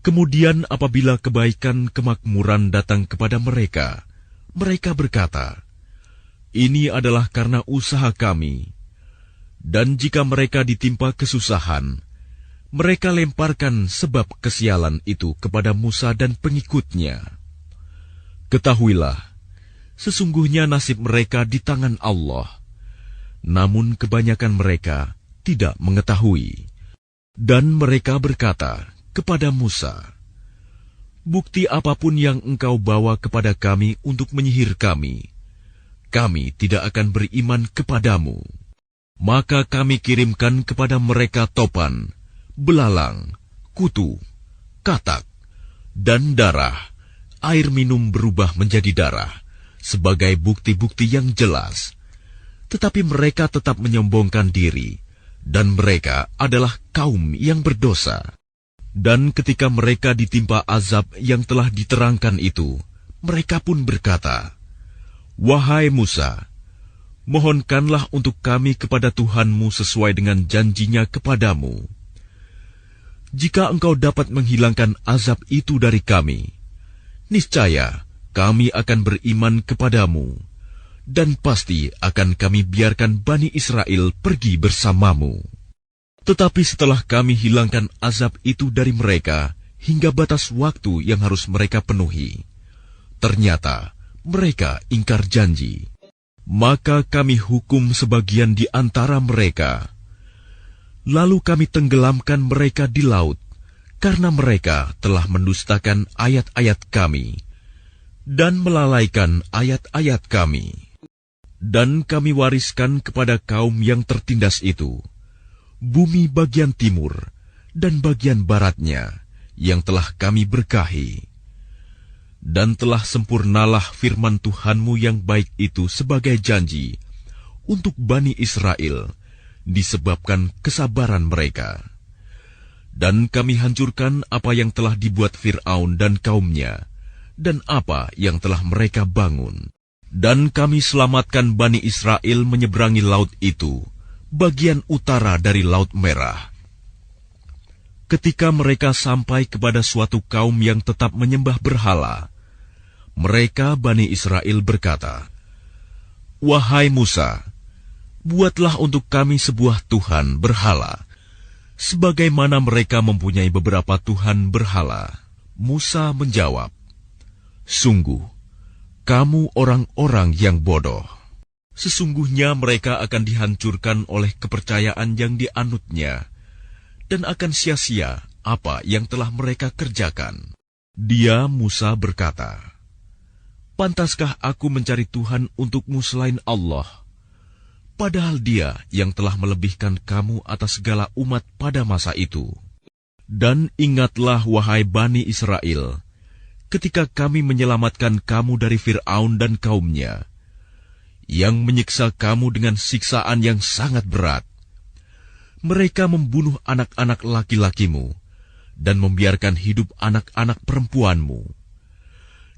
Kemudian apabila kebaikan kemakmuran datang kepada mereka, mereka berkata, 'Ini adalah karena usaha kami.' Dan jika mereka ditimpa kesusahan, mereka lemparkan sebab kesialan itu kepada Musa dan pengikutnya. Ketahuilah, sesungguhnya nasib mereka di tangan Allah. Namun kebanyakan mereka tidak mengetahui." Dan mereka berkata kepada Musa, "Bukti apapun yang engkau bawa kepada kami untuk menyihir kami, kami tidak akan beriman kepadamu." Maka kami kirimkan kepada mereka topan, belalang, kutu, katak, dan darah. Air minum berubah menjadi darah, sebagai bukti-bukti yang jelas. Tetapi mereka tetap menyombongkan diri, dan mereka adalah kaum yang berdosa. Dan ketika mereka ditimpa azab yang telah diterangkan itu, mereka pun berkata, "Wahai Musa, mohonkanlah untuk kami kepada Tuhanmu sesuai dengan janjinya kepadamu. Jika engkau dapat menghilangkan azab itu dari kami, niscaya kami akan beriman kepadamu, dan pasti akan kami biarkan Bani Israel pergi bersamamu." Tetapi setelah kami hilangkan azab itu dari mereka hingga batas waktu yang harus mereka penuhi, ternyata mereka ingkar janji. Maka kami hukum sebagian di antara mereka. Lalu kami tenggelamkan mereka di laut, karena mereka telah mendustakan ayat-ayat kami dan melalaikan ayat-ayat kami. Dan kami wariskan kepada kaum yang tertindas itu bumi bagian timur dan bagian baratnya yang telah kami berkahi. Dan telah sempurnalah firman Tuhanmu yang baik itu sebagai janji untuk Bani Israel disebabkan kesabaran mereka. Dan kami hancurkan apa yang telah dibuat Fir'aun dan kaumnya, dan apa yang telah mereka bangun. Dan kami selamatkan Bani Israel menyeberangi laut itu, bagian utara dari Laut Merah. Ketika mereka sampai kepada suatu kaum yang tetap menyembah berhala, mereka Bani Israel berkata, "Wahai Musa, buatlah untuk kami sebuah Tuhan berhala, sebagaimana mereka mempunyai beberapa Tuhan berhala." Musa menjawab, "Sungguh, kamu orang-orang yang bodoh. Sesungguhnya mereka akan dihancurkan oleh kepercayaan yang dianutnya, dan akan sia-sia apa yang telah mereka kerjakan." Dia, Musa, berkata, "Pantaskah aku mencari Tuhan untukmu selain Allah? Padahal Dia yang telah melebihkan kamu atas segala umat pada masa itu. Dan ingatlah, wahai Bani Israel, ketika kami menyelamatkan kamu dari Fir'aun dan kaumnya, yang menyiksa kamu dengan siksaan yang sangat berat. Mereka membunuh anak-anak laki-lakimu dan membiarkan hidup anak-anak perempuanmu.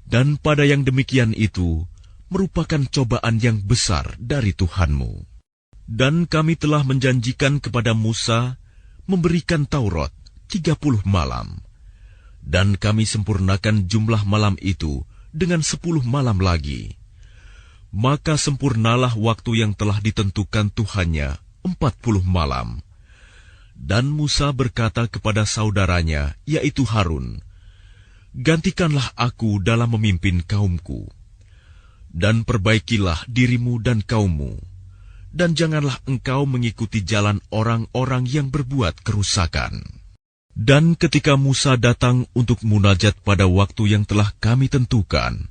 Dan pada yang demikian itu merupakan cobaan yang besar dari Tuhanmu. Dan kami telah menjanjikan kepada Musa memberikan Taurat 30 malam. Dan kami sempurnakan jumlah malam itu dengan 10 malam lagi. Maka sempurnalah waktu yang telah ditentukan Tuhannya 40 malam. Dan Musa berkata kepada saudaranya, yaitu Harun, "Gantikanlah aku dalam memimpin kaumku, dan perbaikilah dirimu dan kaummu, dan janganlah engkau mengikuti jalan orang-orang yang berbuat kerusakan." Dan ketika Musa datang untuk munajat pada waktu yang telah kami tentukan,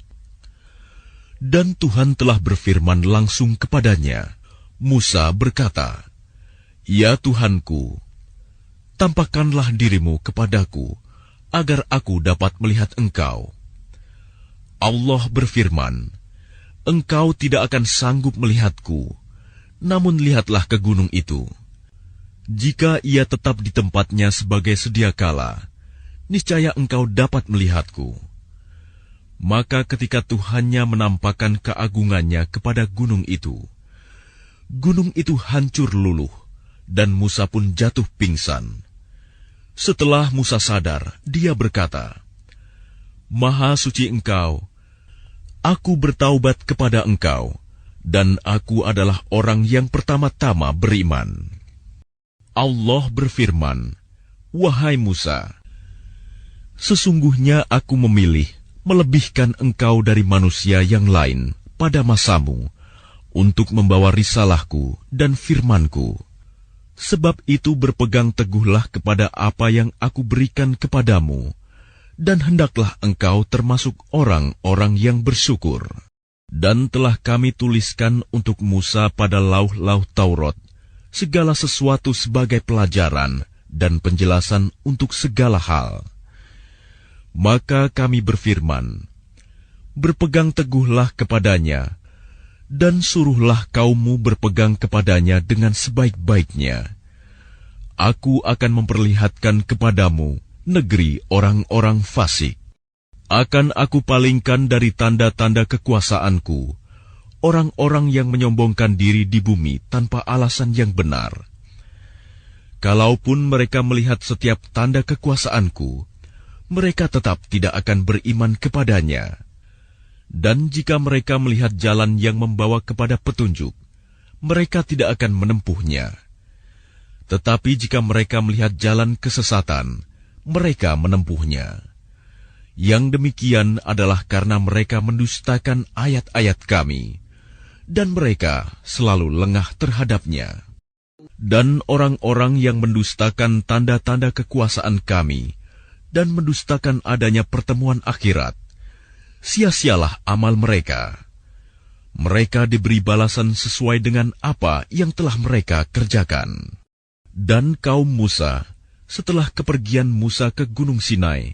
dan Tuhan telah berfirman langsung kepadanya, Musa berkata, "Ya Tuhanku, tampakkanlah dirimu kepadaku, agar aku dapat melihat Engkau." Allah berfirman, "Engkau tidak akan sanggup melihatku, namun lihatlah ke gunung itu. Jika ia tetap di tempatnya sebagai sedia kala, niscaya engkau dapat melihatku." Maka ketika Tuhannya menampakkan keagungannya kepada gunung itu hancur luluh, dan Musa pun jatuh pingsan. Setelah Musa sadar, dia berkata, "Maha suci Engkau, aku bertaubat kepada Engkau, dan aku adalah orang yang pertama-tama beriman." Allah berfirman, "Wahai Musa, sesungguhnya aku memilih melebihkan engkau dari manusia yang lain pada masamu untuk membawa risalahku dan firmanku. Sebab itu berpegang teguhlah kepada apa yang aku berikan kepadamu, dan hendaklah engkau termasuk orang-orang yang bersyukur." Dan telah kami tuliskan untuk Musa pada lauh-lauh Taurat segala sesuatu sebagai pelajaran dan penjelasan untuk segala hal. Maka kami berfirman, "Berpegang teguhlah kepadanya, dan suruhlah kaummu berpegang kepadanya dengan sebaik-baiknya. Aku akan memperlihatkan kepadamu negeri orang-orang fasik. Akan aku palingkan dari tanda-tanda kekuasaanku orang-orang yang menyombongkan diri di bumi tanpa alasan yang benar. Kalaupun mereka melihat setiap tanda kekuasaanku, mereka tetap tidak akan beriman kepadanya. Dan jika mereka melihat jalan yang membawa kepada petunjuk, mereka tidak akan menempuhnya. Tetapi jika mereka melihat jalan kesesatan, mereka menempuhnya. Yang demikian adalah karena mereka mendustakan ayat-ayat kami, dan mereka selalu lengah terhadapnya. Dan orang-orang yang mendustakan tanda-tanda kekuasaan kami, dan mendustakan adanya pertemuan akhirat, sia-sialah amal mereka. Mereka diberi balasan sesuai dengan apa yang telah mereka kerjakan. Dan kaum Musa, setelah kepergian Musa ke Gunung Sinai,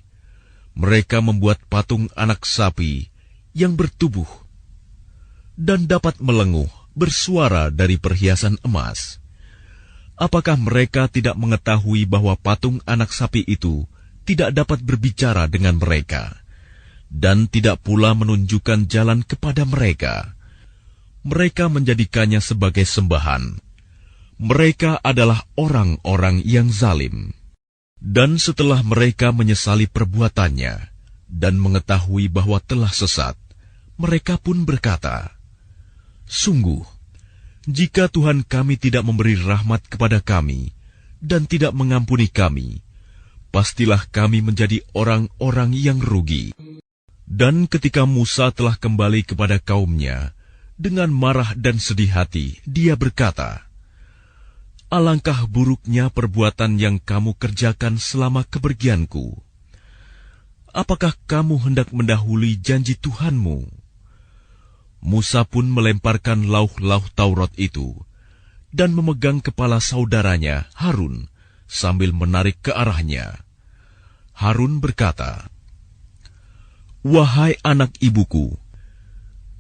mereka membuat patung anak sapi yang bertubuh dan dapat melenguh bersuara dari perhiasan emas. Apakah mereka tidak mengetahui bahwa patung anak sapi itu tidak dapat berbicara dengan mereka, dan tidak pula menunjukkan jalan kepada mereka? Mereka menjadikannya sebagai sembahan. Mereka adalah orang-orang yang zalim. Dan setelah mereka menyesali perbuatannya dan mengetahui bahwa telah sesat, mereka pun berkata, "Sungguh, jika Tuhan kami tidak memberi rahmat kepada kami dan tidak mengampuni kami, pastilah kami menjadi orang-orang yang rugi." Dan ketika Musa telah kembali kepada kaumnya, dengan marah dan sedih hati, dia berkata, "Alangkah buruknya perbuatan yang kamu kerjakan selama kepergianku. apakah kamu hendak mendahului janji Tuhanmu?" Musa pun melemparkan lauh-lauh Taurat itu dan memegang kepala saudaranya Harun sambil menarik ke arahnya. Harun berkata, "Wahai anak ibuku,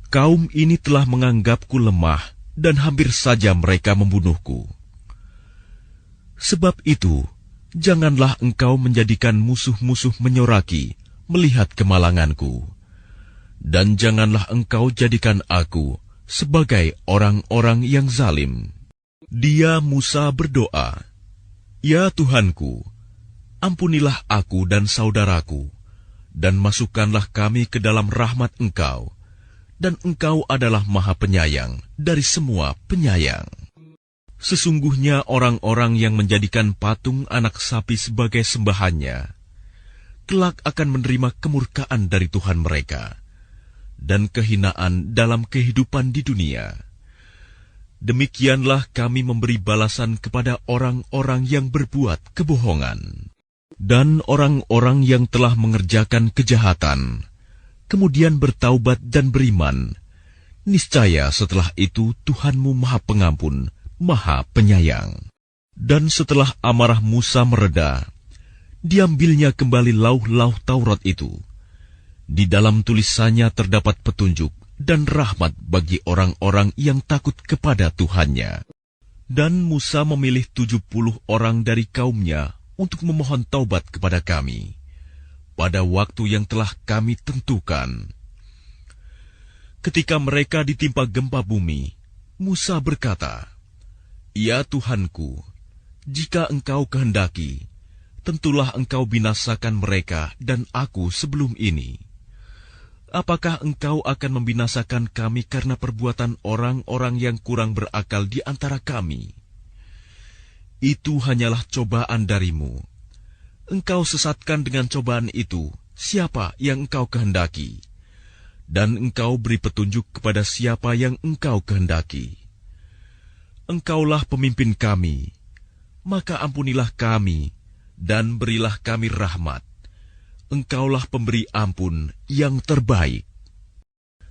kaum ini telah menganggapku lemah dan hampir saja mereka membunuhku. Sebab itu, janganlah engkau menjadikan musuh-musuh menyoraki melihat kemalanganku, dan janganlah engkau jadikan aku sebagai orang-orang yang zalim." Dia Musa berdoa, "Ya Tuhanku, ampunilah aku dan saudaraku, dan masukkanlah kami ke dalam rahmat Engkau, dan Engkau adalah Maha Penyayang dari semua penyayang." Sesungguhnya orang-orang yang menjadikan patung anak sapi sebagai sembahannya, kelak akan menerima kemurkaan dari Tuhan mereka, dan kehinaan dalam kehidupan di dunia. Demikianlah kami memberi balasan kepada orang-orang yang berbuat kebohongan. Dan orang-orang yang telah mengerjakan kejahatan, kemudian bertaubat dan beriman, niscaya setelah itu Tuhanmu Maha Pengampun, Maha Penyayang. Dan setelah amarah Musa mereda, diambilnya kembali lauh-lauh Taurat itu. Di dalam tulisannya terdapat petunjuk dan rahmat bagi orang-orang yang takut kepada Tuhannya. Dan Musa memilih 70 orang dari kaumnya untuk memohon taubat kepada kami pada waktu yang telah kami tentukan. Ketika mereka ditimpa gempa bumi, Musa berkata, "Ya Tuhanku, jika Engkau kehendaki, tentulah Engkau binasakan mereka dan aku sebelum ini. Apakah Engkau akan membinasakan kami karena perbuatan orang-orang yang kurang berakal di antara kami? Itu hanyalah cobaan darimu. Engkau sesatkan dengan cobaan itu siapa yang Engkau kehendaki, dan Engkau beri petunjuk kepada siapa yang Engkau kehendaki. Engkaulah pemimpin kami, maka ampunilah kami dan berilah kami rahmat. Engkaulah pemberi ampun yang terbaik.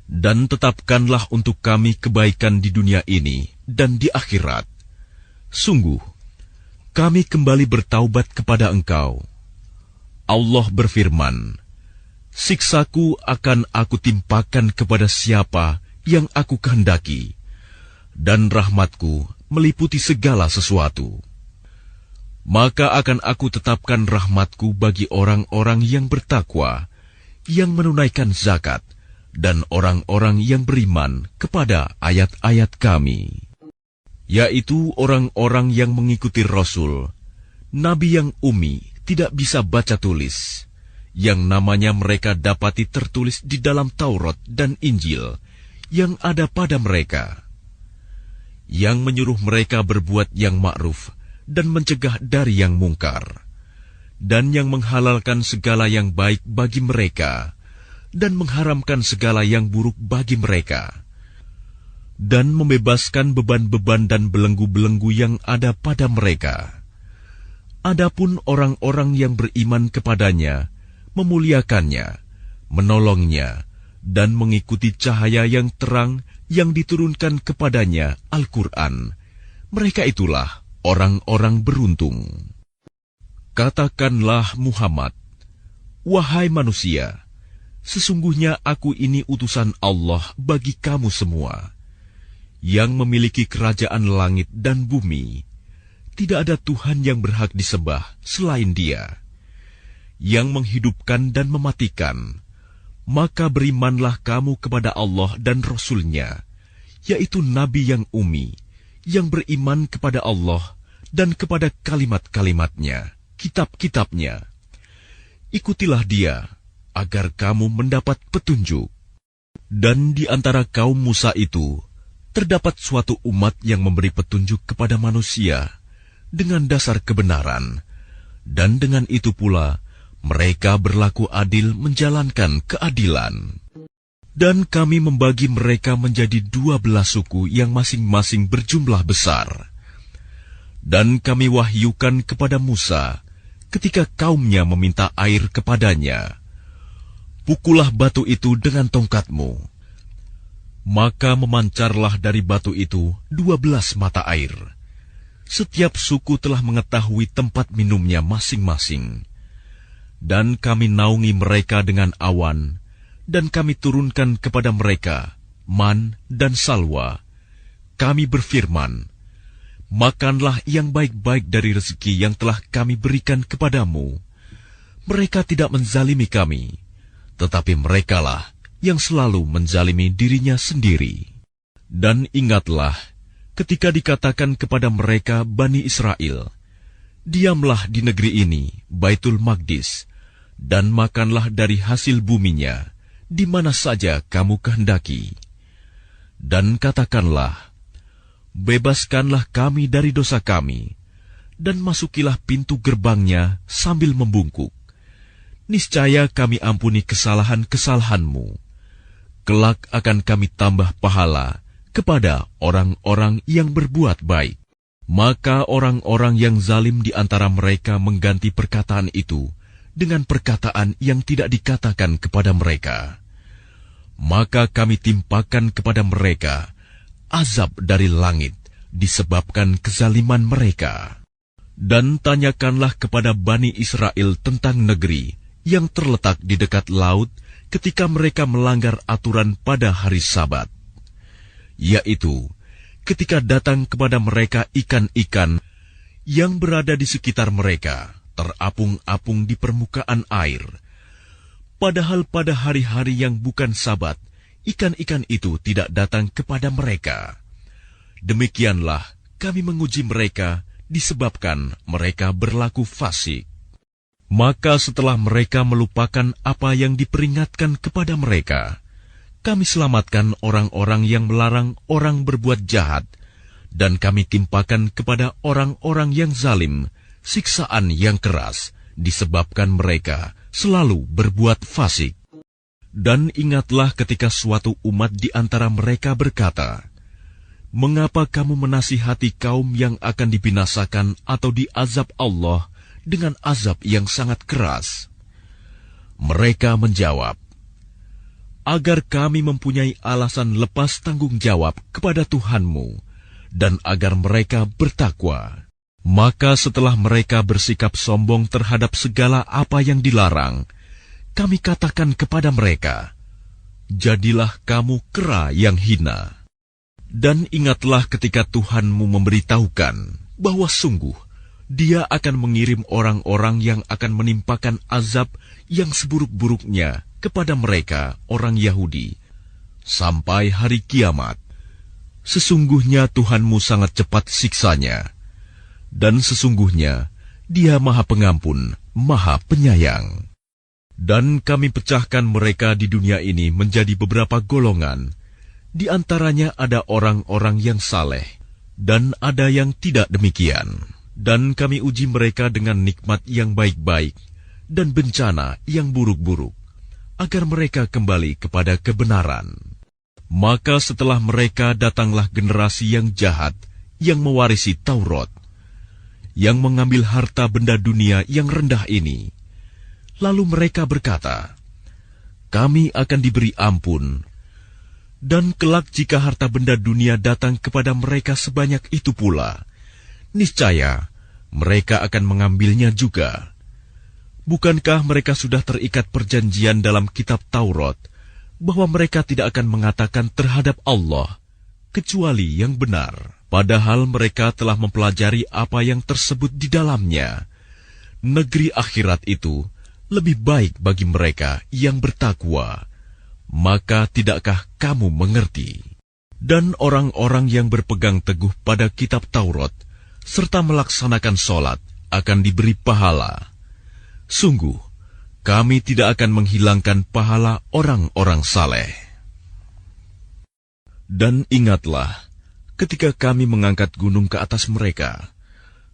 Dan tetapkanlah untuk kami kebaikan di dunia ini dan di akhirat. Sungguh, kami kembali bertaubat kepada Engkau." Allah berfirman, "Siksaku akan aku timpakan kepada siapa yang aku kehendaki, dan rahmatku meliputi segala sesuatu. Maka akan aku tetapkan rahmatku bagi orang-orang yang bertakwa, yang menunaikan zakat, dan orang-orang yang beriman kepada ayat-ayat kami, yaitu orang-orang yang mengikuti Rasul, Nabi yang ummi, tidak bisa baca tulis, yang namanya mereka dapati tertulis di dalam Taurat dan Injil yang ada pada mereka, yang menyuruh mereka berbuat yang ma'ruf dan mencegah dari yang mungkar, dan yang menghalalkan segala yang baik bagi mereka, dan mengharamkan segala yang buruk bagi mereka, dan membebaskan beban-beban dan belenggu-belenggu yang ada pada mereka. Adapun orang-orang yang beriman kepadanya, memuliakannya, menolongnya, dan mengikuti cahaya yang terang yang diturunkan kepadanya, Al-Quran, mereka itulah orang-orang beruntung. Katakanlah Muhammad, wahai manusia, sesungguhnya aku ini utusan Allah bagi kamu semua, yang memiliki kerajaan langit dan bumi. Tidak ada Tuhan yang berhak disembah selain Dia, yang menghidupkan dan mematikan. Maka berimanlah kamu kepada Allah dan Rasul-Nya, yaitu Nabi yang ummi, yang beriman kepada Allah dan kepada kalimat-kalimatnya, kitab-kitabnya. Ikutilah Dia, agar kamu mendapat petunjuk. Dan di antara kaum Musa itu, terdapat suatu umat yang memberi petunjuk kepada manusia dengan dasar kebenaran, dan dengan itu pula mereka berlaku adil menjalankan keadilan. Dan kami membagi mereka menjadi 12 suku yang masing-masing berjumlah besar. Dan kami wahyukan kepada Musa ketika kaumnya meminta air kepadanya, pukullah batu itu dengan tongkatmu. Maka memancarlah dari batu itu 12 mata air. Setiap suku telah mengetahui tempat minumnya masing-masing. Dan kami naungi mereka dengan awan, dan kami turunkan kepada mereka man dan salwa. Kami berfirman, makanlah yang baik-baik dari rezeki yang telah kami berikan kepadamu. Mereka tidak menzalimi kami, tetapi merekalah yang selalu menzalimi dirinya sendiri. Dan ingatlah, ketika dikatakan kepada mereka Bani Israel, diamlah di negeri ini, Baitul Maqdis, dan makanlah dari hasil buminya, di mana saja kamu kehendaki. Dan katakanlah, bebaskanlah kami dari dosa kami, dan masukilah pintu gerbangnya sambil membungkuk. Niscaya kami ampuni kesalahan-kesalahanmu. Kelak akan kami tambah pahala kepada orang-orang yang berbuat baik. Maka orang-orang yang zalim di antara mereka mengganti perkataan itu dengan perkataan yang tidak dikatakan kepada mereka. Maka kami timpakan kepada mereka azab dari langit disebabkan kezaliman mereka. Dan tanyakanlah kepada Bani Israel tentang negeri yang terletak di dekat laut ketika mereka melanggar aturan pada hari Sabat, yaitu ketika datang kepada mereka ikan-ikan yang berada di sekitar mereka terapung-apung di permukaan air. Padahal pada hari-hari yang bukan Sabat, ikan-ikan itu tidak datang kepada mereka. Demikianlah kami menguji mereka disebabkan mereka berlaku fasik. Maka setelah mereka melupakan apa yang diperingatkan kepada mereka, kami selamatkan orang-orang yang melarang orang berbuat jahat, dan kami timpakan kepada orang-orang yang zalim siksaan yang keras disebabkan mereka selalu berbuat fasik. Dan ingatlah ketika suatu umat di antara mereka berkata, mengapa kamu menasihati kaum yang akan dibinasakan atau diazab Allah dengan azab yang sangat keras? Mereka menjawab, agar kami mempunyai alasan lepas tanggung jawab kepada Tuhanmu, dan agar mereka bertakwa. Maka setelah mereka bersikap sombong terhadap segala apa yang dilarang, kami katakan kepada mereka, jadilah kamu kera yang hina. Dan ingatlah ketika Tuhanmu memberitahukan bahwa sungguh Dia akan mengirim orang-orang yang akan menimpakan azab yang seburuk-buruknya kepada mereka, orang Yahudi, sampai hari kiamat. Sesungguhnya Tuhanmu sangat cepat siksanya, dan sesungguhnya Dia Maha Pengampun, Maha Penyayang. Dan kami pecahkan mereka di dunia ini menjadi beberapa golongan. Di antaranya ada orang-orang yang saleh, dan ada yang tidak demikian. Dan kami uji mereka dengan nikmat yang baik-baik dan bencana yang buruk-buruk, agar mereka kembali kepada kebenaran. Maka setelah mereka datanglah generasi yang jahat, yang mewarisi Taurat, yang mengambil harta benda dunia yang rendah ini. Lalu mereka berkata, kami akan diberi ampun. Dan kelak jika harta benda dunia datang kepada mereka sebanyak itu pula, niscaya mereka akan mengambilnya juga. Bukankah mereka sudah terikat perjanjian dalam kitab Taurat, bahwa mereka tidak akan mengatakan terhadap Allah, kecuali yang benar, padahal mereka telah mempelajari apa yang tersebut di dalamnya. Negeri akhirat itu lebih baik bagi mereka yang bertakwa. Maka tidakkah kamu mengerti? Dan orang-orang yang berpegang teguh pada kitab Taurat, serta melaksanakan sholat, akan diberi pahala. Sungguh, kami tidak akan menghilangkan pahala orang-orang saleh. Dan ingatlah, ketika kami mengangkat gunung ke atas mereka,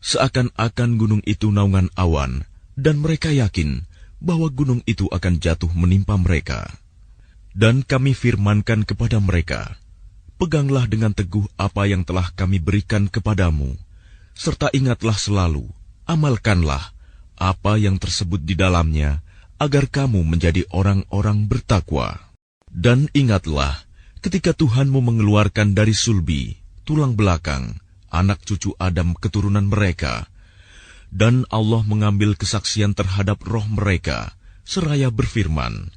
seakan-akan gunung itu naungan awan, dan mereka yakin bahwa gunung itu akan jatuh menimpa mereka. Dan kami firmankan kepada mereka, peganglah dengan teguh apa yang telah kami berikan kepadamu, serta ingatlah selalu, amalkanlah apa yang tersebut di dalamnya, agar kamu menjadi orang-orang bertakwa. Dan ingatlah, ketika Tuhanmu mengeluarkan dari sulbi, tulang belakang, anak cucu Adam keturunan mereka, dan Allah mengambil kesaksian terhadap roh mereka, seraya berfirman,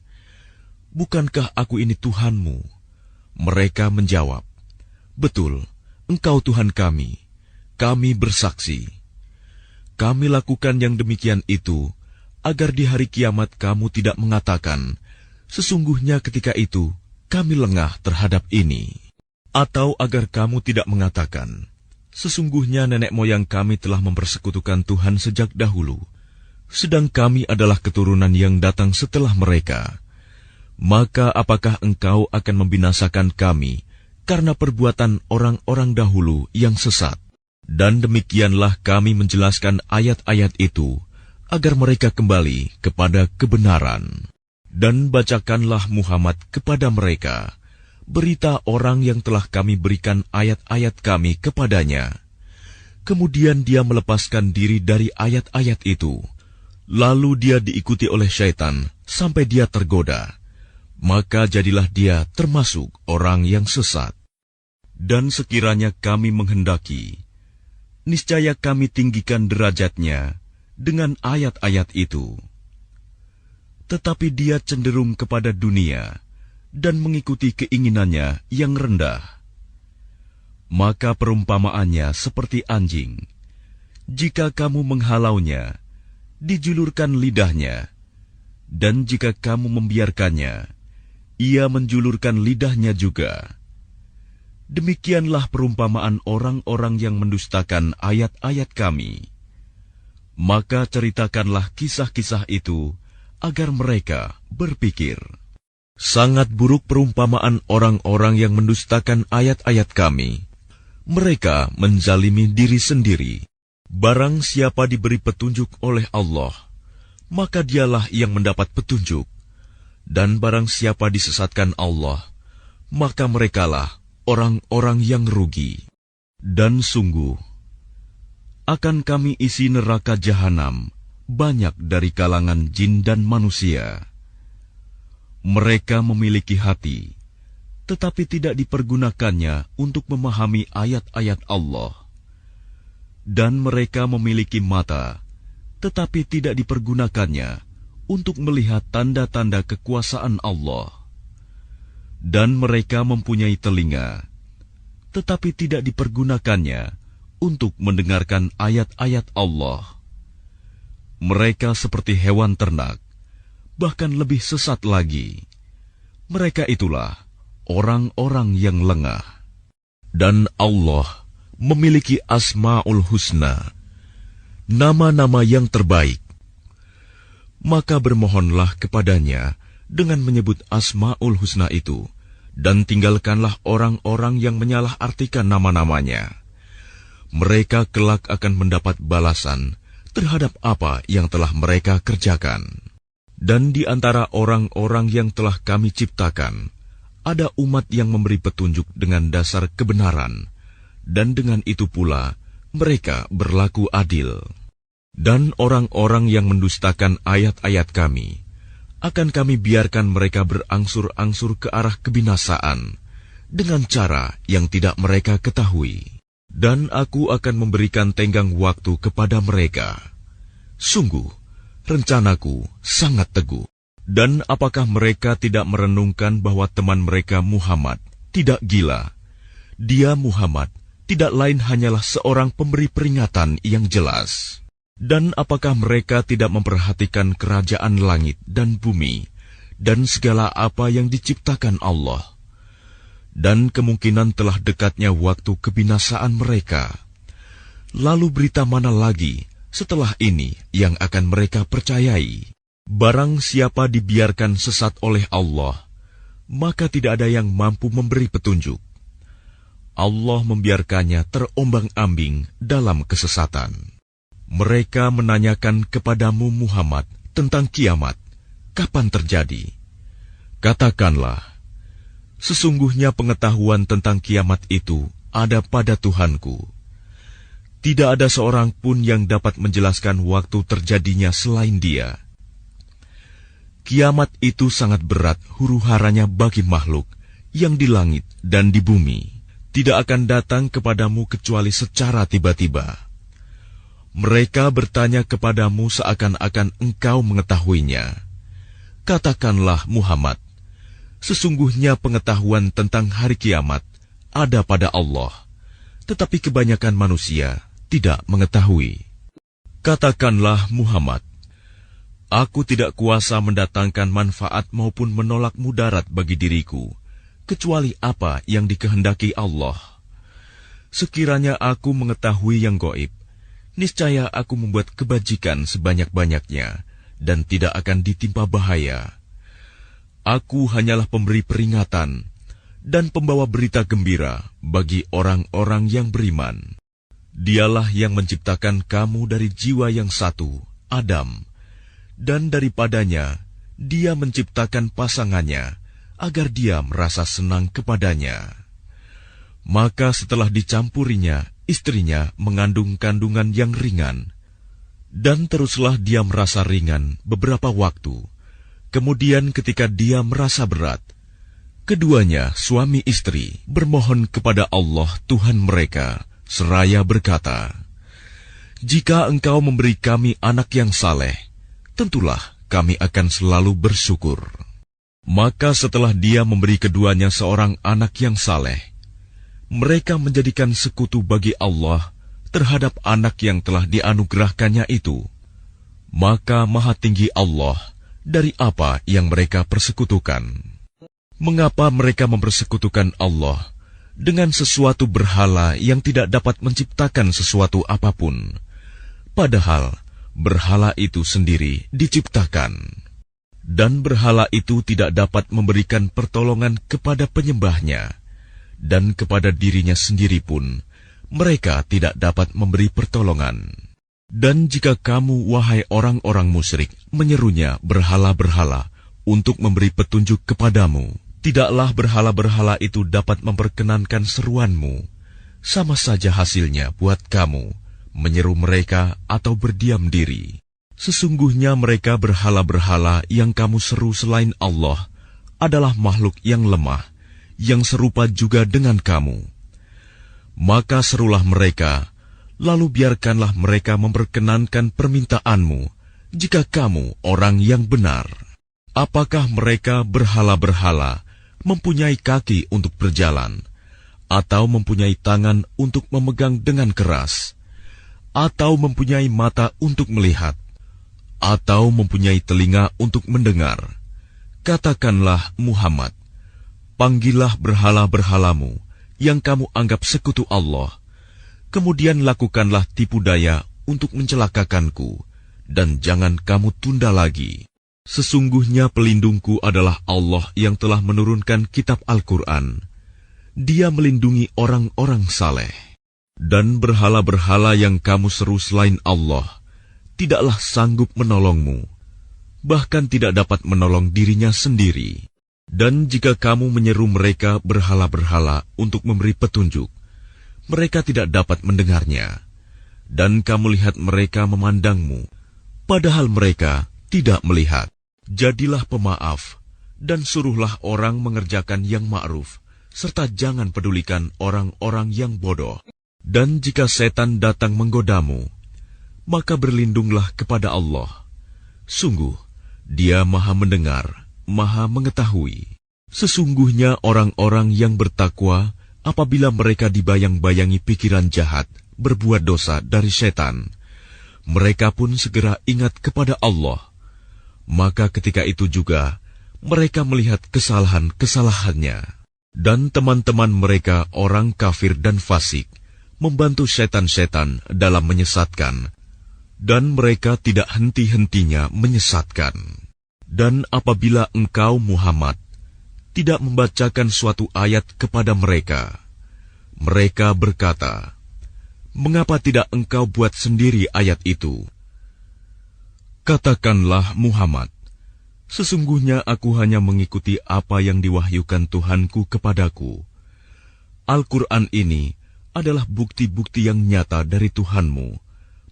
"Bukankah aku ini Tuhanmu?" Mereka menjawab, "Betul, Engkau Tuhan kami bersaksi." Kami lakukan yang demikian itu, agar di hari kiamat kamu tidak mengatakan, "Sesungguhnya ketika itu kami lengah terhadap ini." Atau agar kamu tidak mengatakan, "Sesungguhnya nenek moyang kami telah mempersekutukan Tuhan sejak dahulu, sedang kami adalah keturunan yang datang setelah mereka." Maka apakah engkau akan membinasakan kami karena perbuatan orang-orang dahulu yang sesat? Dan demikianlah kami menjelaskan ayat-ayat itu, agar mereka kembali kepada kebenaran. Dan bacakanlah Muhammad kepada mereka berita orang yang telah kami berikan ayat-ayat kami kepadanya. Kemudian dia melepaskan diri dari ayat-ayat itu, lalu dia diikuti oleh syaitan sampai dia tergoda. Maka jadilah dia termasuk orang yang sesat. Dan sekiranya kami menghendaki, niscaya kami tinggikan derajatnya dengan ayat-ayat itu. Tetapi dia cenderung kepada dunia dan mengikuti keinginannya yang rendah. Maka perumpamaannya seperti anjing. Jika kamu menghalaunya, dijulurkan lidahnya, dan jika kamu membiarkannya, ia menjulurkan lidahnya juga. Demikianlah perumpamaan orang-orang yang mendustakan ayat-ayat kami. Maka ceritakanlah kisah-kisah itu, agar mereka berpikir. Sangat buruk perumpamaan orang-orang yang mendustakan ayat-ayat kami. Mereka menzalimi diri sendiri. Barang siapa diberi petunjuk oleh Allah, maka dialah yang mendapat petunjuk. Dan barang siapa disesatkan Allah, maka merekalah orang-orang yang rugi. Dan sungguh, akan kami isi neraka jahanam banyak dari kalangan jin dan manusia. Mereka memiliki hati, tetapi tidak dipergunakannya untuk memahami ayat-ayat Allah. Dan mereka memiliki mata, tetapi tidak dipergunakannya untuk melihat tanda-tanda kekuasaan Allah. Dan mereka mempunyai telinga, tetapi tidak dipergunakannya untuk mendengarkan ayat-ayat Allah. Mereka seperti hewan ternak, bahkan lebih sesat lagi. Mereka itulah orang-orang yang lengah. Dan Allah memiliki Asma'ul Husna, nama-nama yang terbaik. Maka bermohonlah kepadanya dengan menyebut Asma'ul Husna itu, dan tinggalkanlah orang-orang yang menyalah-artikan nama-namanya. Mereka kelak akan mendapat balasan terhadap apa yang telah mereka kerjakan. Dan di antara orang-orang yang telah kami ciptakan, ada umat yang memberi petunjuk dengan dasar kebenaran, dan dengan itu pula mereka berlaku adil. Dan orang-orang yang mendustakan ayat-ayat kami, akan kami biarkan mereka berangsur-angsur ke arah kebinasaan, dengan cara yang tidak mereka ketahui. Dan aku akan memberikan tenggang waktu kepada mereka. Sungguh, rencanaku sangat teguh. Dan apakah mereka tidak merenungkan bahwa teman mereka Muhammad tidak gila? Dia Muhammad tidak lain hanyalah seorang pemberi peringatan yang jelas. Dan apakah mereka tidak memperhatikan kerajaan langit dan bumi, dan segala apa yang diciptakan Allah? Dan kemungkinan telah dekatnya waktu kebinasaan mereka. Lalu berita mana lagi setelah ini yang akan mereka percayai? Barang siapa dibiarkan sesat oleh Allah, maka tidak ada yang mampu memberi petunjuk. Allah membiarkannya terombang-ambing dalam kesesatan. Mereka menanyakan kepadamu Muhammad tentang kiamat, kapan terjadi? Katakanlah, sesungguhnya pengetahuan tentang kiamat itu ada pada Tuhanku. Tidak ada seorang pun yang dapat menjelaskan waktu terjadinya selain Dia. Kiamat itu sangat berat huru-haranya bagi makhluk yang di langit dan di bumi. Tidak akan datang kepadamu kecuali secara tiba-tiba. Mereka bertanya kepadamu seakan-akan engkau mengetahuinya. Katakanlah Muhammad, sesungguhnya pengetahuan tentang hari kiamat ada pada Allah, tetapi kebanyakan manusia tidak mengetahui. Katakanlah Muhammad, aku tidak kuasa mendatangkan manfaat maupun menolak mudarat bagi diriku, kecuali apa yang dikehendaki Allah. Sekiranya aku mengetahui yang gaib, niscaya aku membuat kebajikan sebanyak-banyaknya dan tidak akan ditimpa bahaya. Aku hanyalah pemberi peringatan dan pembawa berita gembira bagi orang-orang yang beriman. Dialah yang menciptakan kamu dari jiwa yang satu, Adam, dan daripadanya Dia menciptakan pasangannya agar dia merasa senang kepadanya. Maka setelah dicampurinya, istrinya mengandung kandungan yang ringan, dan teruslah dia merasa ringan beberapa waktu. Kemudian ketika dia merasa berat, keduanya suami istri bermohon kepada Allah Tuhan mereka, seraya berkata, "Jika engkau memberi kami anak yang saleh, tentulah kami akan selalu bersyukur." Maka setelah dia memberi keduanya seorang anak yang saleh, mereka menjadikan sekutu bagi Allah terhadap anak yang telah dianugerahkannya itu. Maka Maha Tinggi Allah dari apa yang mereka persekutukan. Mengapa mereka mempersekutukan Allah dengan sesuatu berhala yang tidak dapat menciptakan sesuatu apapun, padahal berhala itu sendiri diciptakan? Dan berhala itu tidak dapat memberikan pertolongan kepada penyembahnya, dan kepada dirinya sendiri pun mereka tidak dapat memberi pertolongan. Dan jika kamu, wahai orang-orang musyrik, menyerunya berhala-berhala untuk memberi petunjuk kepadamu, tidaklah berhala-berhala itu dapat memperkenankan seruanmu. Sama saja hasilnya buat kamu, menyeru mereka atau berdiam diri. Sesungguhnya mereka berhala-berhala yang kamu seru selain Allah adalah makhluk yang lemah, yang serupa juga dengan kamu. Maka serulah mereka, lalu biarkanlah mereka memperkenankan permintaanmu, jika kamu orang yang benar. Apakah mereka berhala-berhala mempunyai kaki untuk berjalan, atau mempunyai tangan untuk memegang dengan keras, atau mempunyai mata untuk melihat, atau mempunyai telinga untuk mendengar? Katakanlah Muhammad, panggillah berhala-berhalamu yang kamu anggap sekutu Allah, kemudian lakukanlah tipu daya untuk mencelakakanku, dan jangan kamu tunda lagi. Sesungguhnya pelindungku adalah Allah yang telah menurunkan kitab Al-Quran. Dia melindungi orang-orang saleh. Dan berhala-berhala yang kamu seru selain Allah tidaklah sanggup menolongmu, bahkan tidak dapat menolong dirinya sendiri. Dan jika kamu menyeru mereka berhala-berhala untuk memberi petunjuk, mereka tidak dapat mendengarnya. Dan kamu lihat mereka memandangmu, padahal mereka tidak melihat. Jadilah pemaaf, dan suruhlah orang mengerjakan yang ma'ruf, serta jangan pedulikan orang-orang yang bodoh. Dan jika setan datang menggodamu, maka berlindunglah kepada Allah. Sungguh, Dia Maha Mendengar, Maha Mengetahui. Sesungguhnya orang-orang yang bertakwa, apabila mereka dibayang-bayangi pikiran jahat, berbuat dosa dari setan, mereka pun segera ingat kepada Allah. Maka ketika itu juga, mereka melihat kesalahan-kesalahannya. Dan teman-teman mereka, orang kafir dan fasik, membantu setan-setan dalam menyesatkan, dan mereka tidak henti-hentinya menyesatkan. Dan apabila engkau, Muhammad, tidak membacakan suatu ayat kepada mereka, mereka berkata, "Mengapa tidak engkau buat sendiri ayat itu?" Katakanlah Muhammad, sesungguhnya aku hanya mengikuti apa yang diwahyukan Tuhanku kepadaku. Al-Quran ini adalah bukti-bukti yang nyata dari Tuhanmu,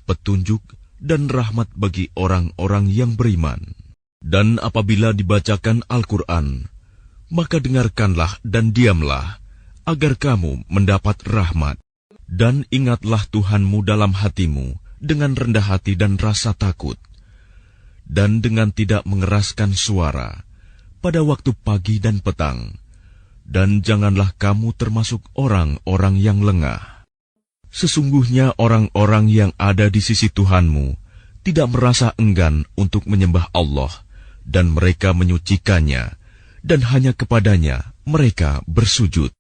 petunjuk dan rahmat bagi orang-orang yang beriman. Dan apabila dibacakan Al-Quran, maka dengarkanlah dan diamlah, agar kamu mendapat rahmat. Dan ingatlah Tuhanmu dalam hatimu dengan rendah hati dan rasa takut, dan dengan tidak mengeraskan suara pada waktu pagi dan petang. Dan janganlah kamu termasuk orang-orang yang lengah. Sesungguhnya orang-orang yang ada di sisi Tuhanmu tidak merasa enggan untuk menyembah Allah, dan mereka menyucikannya, dan hanya kepadanya mereka bersujud.